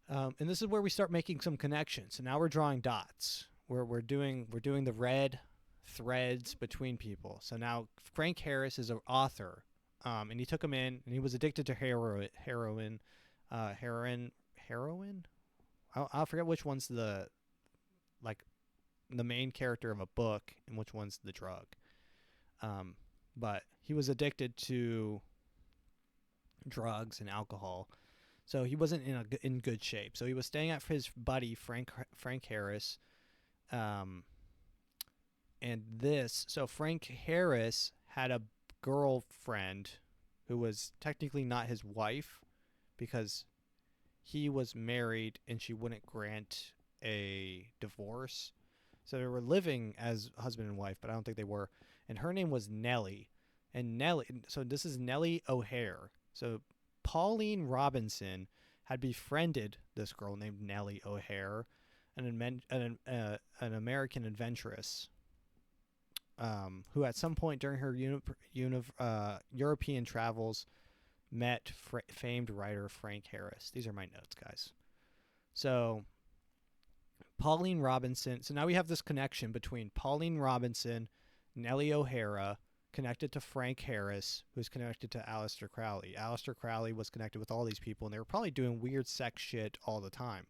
Speaker 2: And this is where we start making some connections. So now we're drawing dots. We're doing the red threads between people. So now Frank Harris is an author. And he took him in, and he was addicted to heroin. I'll forget which one's the main character of a book and which one's the drug. But he was addicted to drugs and alcohol, so he wasn't in good shape. So he was staying at his buddy Frank Harris, and so Frank Harris had a girlfriend who was technically not his wife because he was married and she wouldn't grant a divorce. So they were living as husband and wife, but I don't think they were. And her name was Nellie. And so this is Nellie O'Hare. So Pauline Robinson had befriended this girl named Nellie O'Hare, an American adventuress, who at some point during her European travels met famed writer Frank Harris. These are my notes, guys. So Pauline Robinson. So now we have this connection between Pauline Robinson, Nellie O'Hara, connected to Frank Harris, who's connected to Aleister Crowley. Aleister Crowley was connected with all these people, and they were probably doing weird sex shit all the time.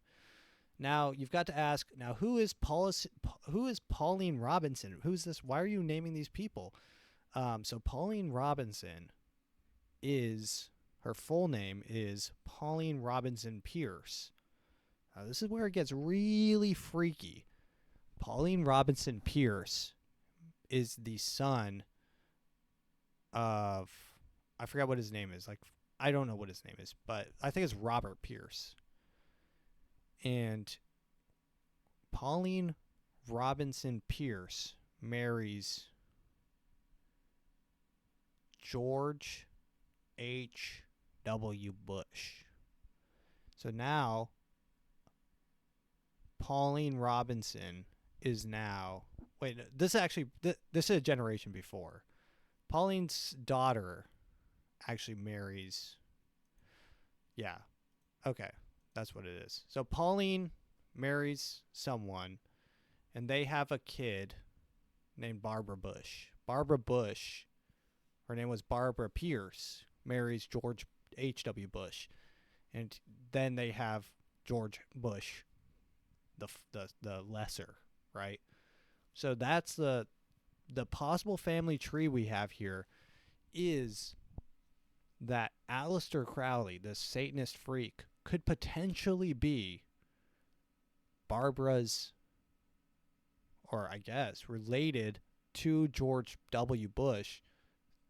Speaker 2: Now, you've got to ask, now, who is Pauline Robinson? Who's this? Why are you naming these people? So Pauline Robinson her full name is Pauline Robinson Pierce. This is where it gets really freaky. Pauline Robinson Pierce is the son of, I forgot what his name is. I don't know what his name is, but I think it's Robert Pierce. And Pauline Robinson Pierce marries George H.W. Bush. So now Pauline Robinson is now, this is a generation before. Pauline's daughter actually marries, Yeah. Okay. That's what it is. So Pauline marries someone, and they have a kid named Barbara Bush. Barbara Bush, her name was Barbara Pierce, marries George H.W. Bush. And then they have George Bush, the lesser, right? So that's the possible family tree we have here is that Aleister Crowley, this Satanist freak, could potentially be Barbara's, or I guess, related to George W. Bush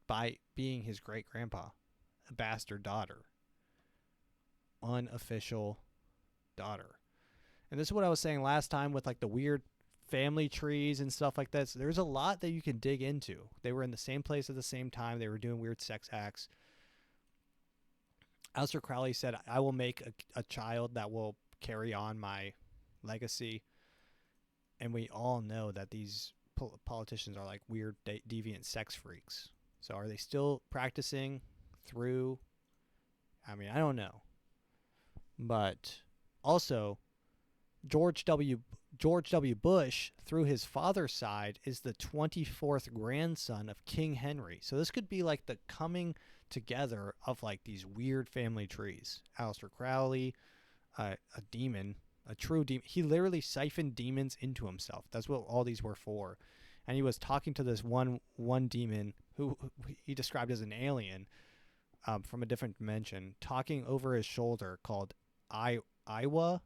Speaker 2: by being his great-grandpa, a bastard daughter. Unofficial daughter. And this is what I was saying last time with like the weird family trees and stuff like that. So there's a lot that you can dig into. They were in the same place at the same time. They were doing weird sex acts. Aleister Crowley said, I will make a child that will carry on my legacy. And we all know that these politicians are like weird, deviant sex freaks. So are they still practicing through? I mean, I don't know. But also, George W. Bush, through his father's side, is the 24th grandson of King Henry. So this could be like the coming together of like these weird family trees. Aleister Crowley, a demon, a true demon. He literally siphoned demons into himself. That's what all these were for. And he was talking to this one demon who he described as an alien from a different dimension, talking over his shoulder, called Iwa.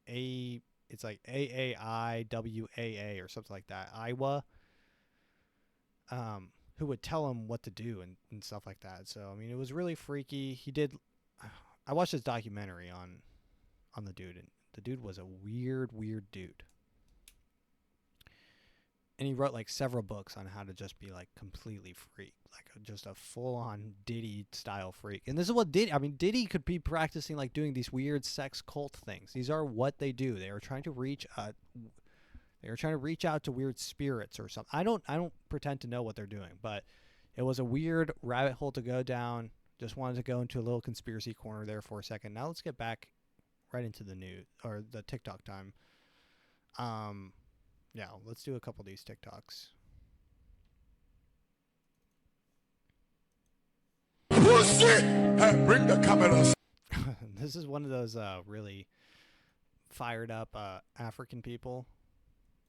Speaker 2: It's like AAIWAA or something like that. Iwa. Who would tell him what to do and stuff like that. So I mean, it was really freaky. I watched this documentary on the dude, and the dude was a weird dude. And he wrote like several books on how to just be like completely freak, like just a full-on Diddy style freak. And this is what Diddy could be practicing, like doing these weird sex cult things. These are what they do. They are trying to reach out to weird spirits or something. I don't pretend to know what they're doing, but it was a weird rabbit hole to go down. Just wanted to go into a little conspiracy corner there for a second. Now let's get back right into the news or the TikTok time. Yeah, let's do a couple of these TikToks.
Speaker 16: Bring the cameras.
Speaker 2: This is one of those really fired up African people.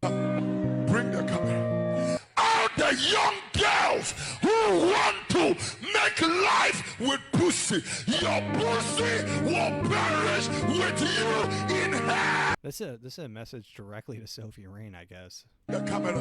Speaker 16: Bring the camera. All the young girls who want to make life with pussy, your pussy will perish with you in hell.
Speaker 2: This is a message directly to Sophie Rain, I guess.
Speaker 16: The camera,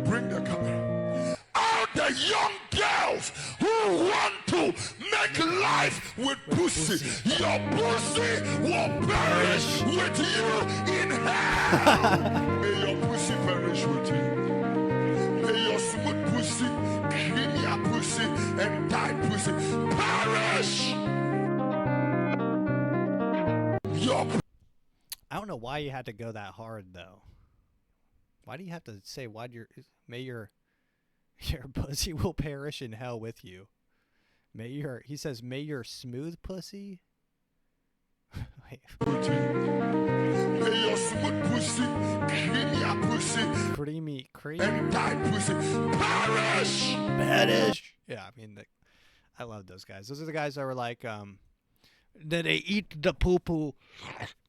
Speaker 16: bring the camera. All the young girls who want to make life with pussy, your pussy will perish with you in hell. May your pussy perish with you. May your smooth pussy, creamy pussy, and tight pussy perish.
Speaker 2: I don't know why you had to go that hard though. Why do you have to say may your pussy will perish in hell with you? He says may your smooth pussy.
Speaker 16: May your smooth pussy, creamy pussy, and tight pussy perish.
Speaker 2: Yeah, I mean, I love those guys. Those are the guys that were like, that they eat the poo-poo,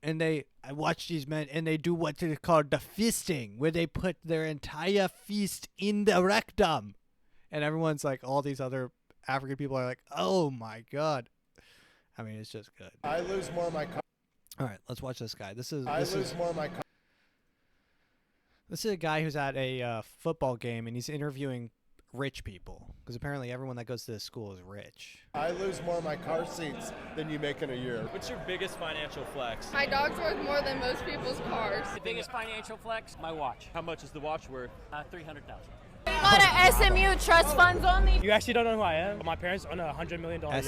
Speaker 2: and I watch these men, and they do what is called the fisting, where they put their entire fist in the rectum. And everyone's like, all these other African people are like, oh my God. I mean, it's just good.
Speaker 17: I lose more of my car.
Speaker 2: All right, let's watch this guy. This is a guy who's at a football game, and he's interviewing rich people, because apparently everyone that goes to this school is rich.
Speaker 17: I lose more of my car seats than you make in a year.
Speaker 18: What's your biggest financial flex?
Speaker 19: My dog's worth more than most people's cars.
Speaker 18: The biggest financial flex? My watch. How much is the watch worth? $300,000.
Speaker 19: On a SMU trust funds only.
Speaker 18: You actually don't know who I am? My parents own a $100 million yacht.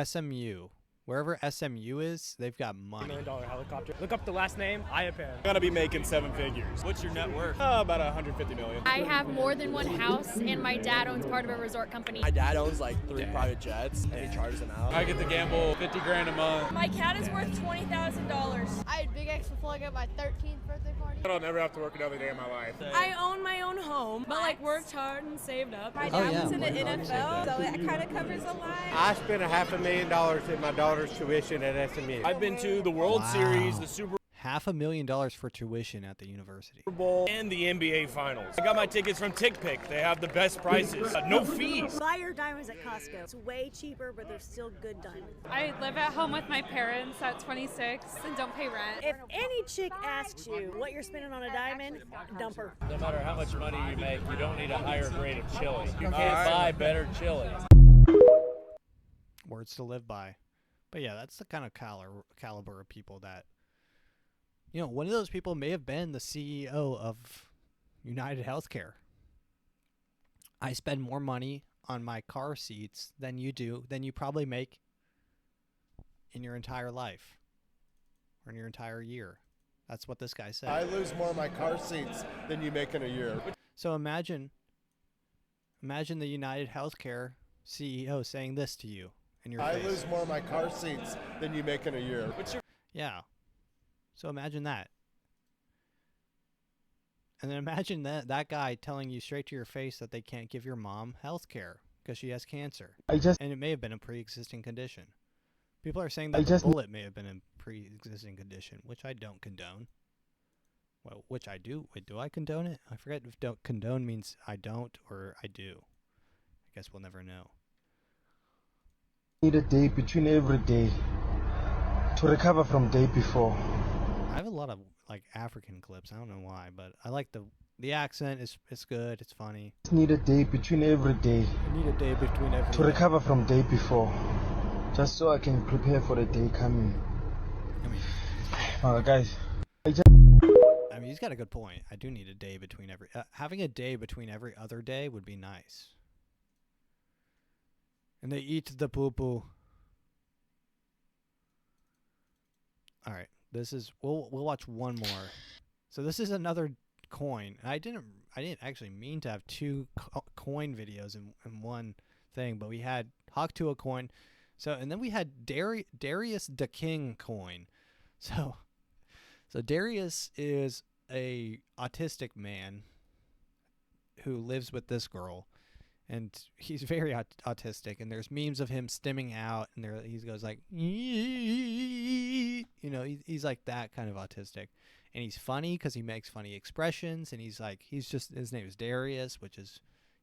Speaker 2: SMU, Wherever SMU is, they've got money.
Speaker 18: $1 million helicopter. Look up the last name, Iapan. Gonna be making 7 figures. What's your net worth? About 150 million.
Speaker 19: I have more than one house, and my dad owns part of a resort company.
Speaker 18: My dad owns like 3 private jets, and he charters them out. I get to gamble 50 grand a month.
Speaker 19: My cat is worth $20,000. I had big X before I got my 13th birthday party.
Speaker 18: I'll never have to work another day in my life.
Speaker 19: I own my own home, but like worked hard and saved up. My
Speaker 2: dad
Speaker 19: was in the NFL, so it kind of covers a lot.
Speaker 17: I spent $500,000 in my daughter's tuition at SMU.
Speaker 18: I've been to the World Series, the Super
Speaker 2: $500,000 for tuition at the university.
Speaker 18: Bowl, and the NBA Finals. I got my tickets from TickPick. They have the best prices. No fees.
Speaker 20: Buy your diamonds at Costco. It's way cheaper, but they're still good diamonds.
Speaker 19: I live at home with my parents at 26 and don't pay rent.
Speaker 20: If any chick asks you what you're spending on a diamond, dump her.
Speaker 18: No matter how much money you make, you don't need a higher grade of chili. You can't buy better chili.
Speaker 2: Words to live by. But yeah, that's the kind of caliber of people that, you know, one of those people may have been the CEO of United Healthcare. I spend more money on my car seats than you probably make in your entire life or in your entire year. That's what this guy said.
Speaker 17: I lose more of my car seats than you make in a year.
Speaker 2: So imagine the United Healthcare CEO saying this to you in your face.
Speaker 17: I lose more of my car seats than you make in a year.
Speaker 2: Yeah. So imagine that. And then imagine that guy telling you straight to your face that they can't give your mom health care because she has cancer. And it may have been a pre-existing condition. People are saying that the bullet may have been a pre-existing condition, which I don't condone. Well, which I do. Wait, do I condone it? I forget if condone means I don't or I do. I guess we'll never know.
Speaker 21: Need a day between every day to recover from day before.
Speaker 2: I have a lot of like African clips. I don't know why, but I like the accent. It's good. It's funny.
Speaker 21: Need a day between every day.
Speaker 2: I need a day between every
Speaker 21: to
Speaker 2: day.
Speaker 21: recover from day before, just so I can prepare for the day coming. Guys.
Speaker 2: I mean, he's got a good point. I do need a day between every. Having a day between every other day would be nice. And they eat the poo poo. All right. This is we'll watch one more. So this is another coin. And I didn't actually mean to have two coin videos in one thing, but we had Hawk to a coin. So and then we had Darius the King coin. So Darius is a autistic man who lives with this girl, and he's very autistic, and there's memes of him stimming out, and he goes like, you know, he's like that kind of autistic, and he's funny because he makes funny expressions, and his name is Darius,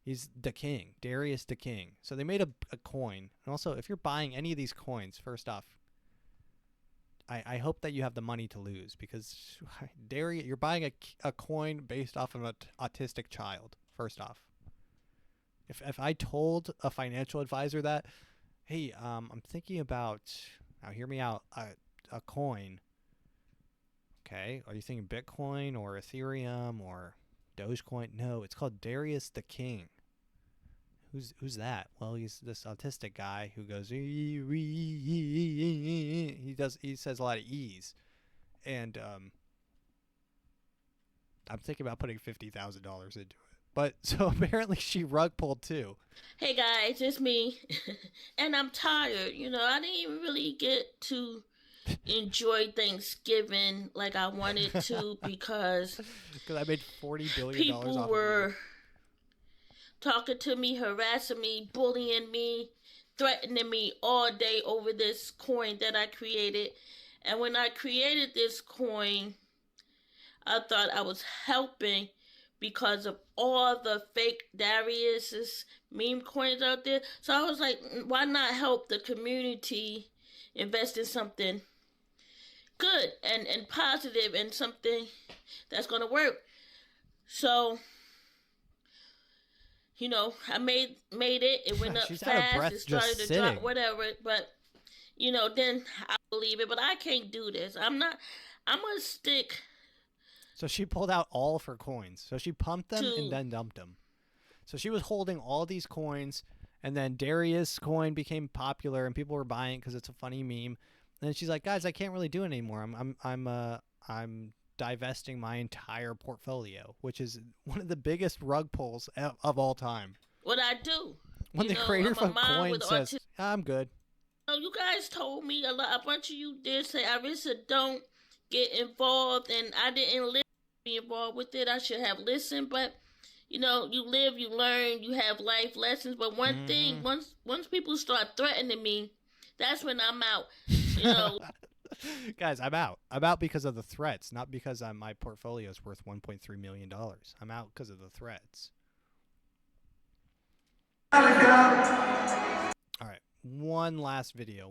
Speaker 2: he's the king, Darius the King. So they made a coin, and also if you're buying any of these coins, first off, I hope that you have the money to lose, because Darius, you're buying a coin based off of an autistic child, first off. If I told a financial advisor that, hey, I'm thinking about, now hear me out, a coin. Okay, are you thinking Bitcoin or Ethereum or Dogecoin? No, it's called Darius the King. Who's that? Well, he's this autistic guy who goes, he says a lot of E's, and I'm thinking about putting $50,000 into it. But so apparently she rug pulled too.
Speaker 22: Hey guys, it's me. And I'm tired. You know, I didn't even really get to enjoy Thanksgiving like I wanted to because
Speaker 2: I made $40 billion off
Speaker 22: people were talking to me, harassing me, bullying me, threatening me all day over this coin that I created. And when I created this coin, I thought I was helping because of all the fake Darius's meme coins out there. So I was like, why not help the community invest in something good and positive and something that's going to work? So, you know, I made it. It went up fast. It started to drop, whatever. But, you know, then I believe it. But I can't do this. I'm going to stick.
Speaker 2: So she pulled out all of her coins. So she pumped them and then dumped them. So she was holding all these coins, And then Darius coin became popular, and people were buying it because it's a funny meme. And then she's like, guys, I can't really do it anymore. I'm divesting my entire portfolio, which is one of the biggest rug pulls of all time.
Speaker 22: What I do.
Speaker 2: When the creator from Coin says, I'm good.
Speaker 22: You guys told me a bunch of you did say, Arissa, don't get involved, and I didn't listen to be involved with it. I should have listened, but you live, you learn, you have life lessons. But one thing, once people start threatening me, that's when I'm out.
Speaker 2: Guys, I'm out. I'm out because of the threats, not because my portfolio is worth $1.3 million. I'm out because of the threats. All right. One last video.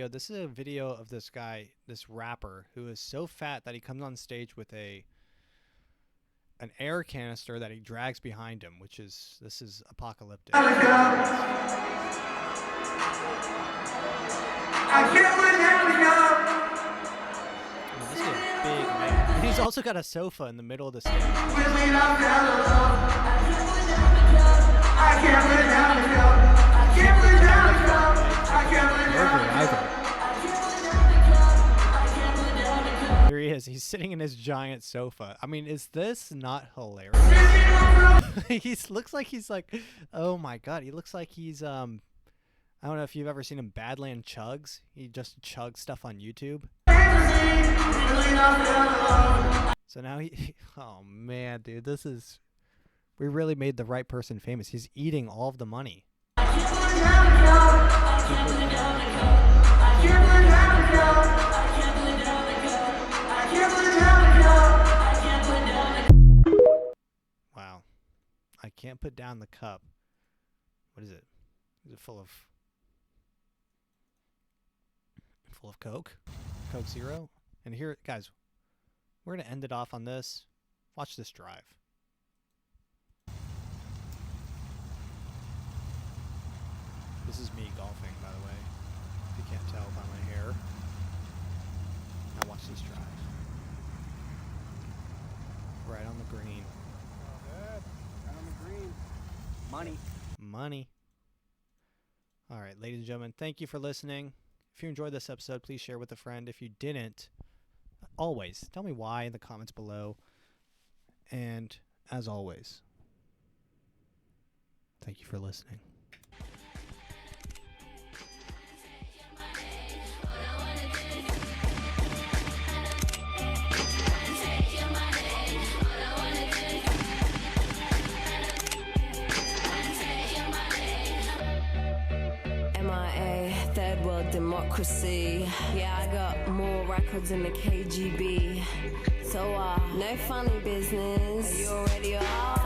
Speaker 2: This is a video of this guy, this rapper, who is so fat that he comes on stage with an air canister that he drags behind him, this is apocalyptic. I can't wait This is a big man. And he's also got a sofa in the middle of the stage. Here he is. He's sitting in his giant sofa. I mean, is this not hilarious? He looks like he's like, oh my god. He looks like he's I don't know if you've ever seen him Badland Chugs. He just chugs stuff on YouTube. So now oh man, dude, we really made the right person famous. He's eating all of the money. Wow. I can't put down the cup. What is it? Is it full of Coke? Coke Zero? And here, guys, we're going to end it off on this. Watch this drive. This is me golfing, by the way, if you can't tell by my hair. Now watch this drive. Right on the green.
Speaker 17: Good. Right on the green.
Speaker 2: Money. All right, ladies and gentlemen, thank you for listening. If you enjoyed this episode, please share with a friend. If you didn't, always tell me why in the comments below. And as always, thank you for listening.
Speaker 1: Third world democracy. Yeah, I got more records than the KGB. So, no funny business. Are you already off?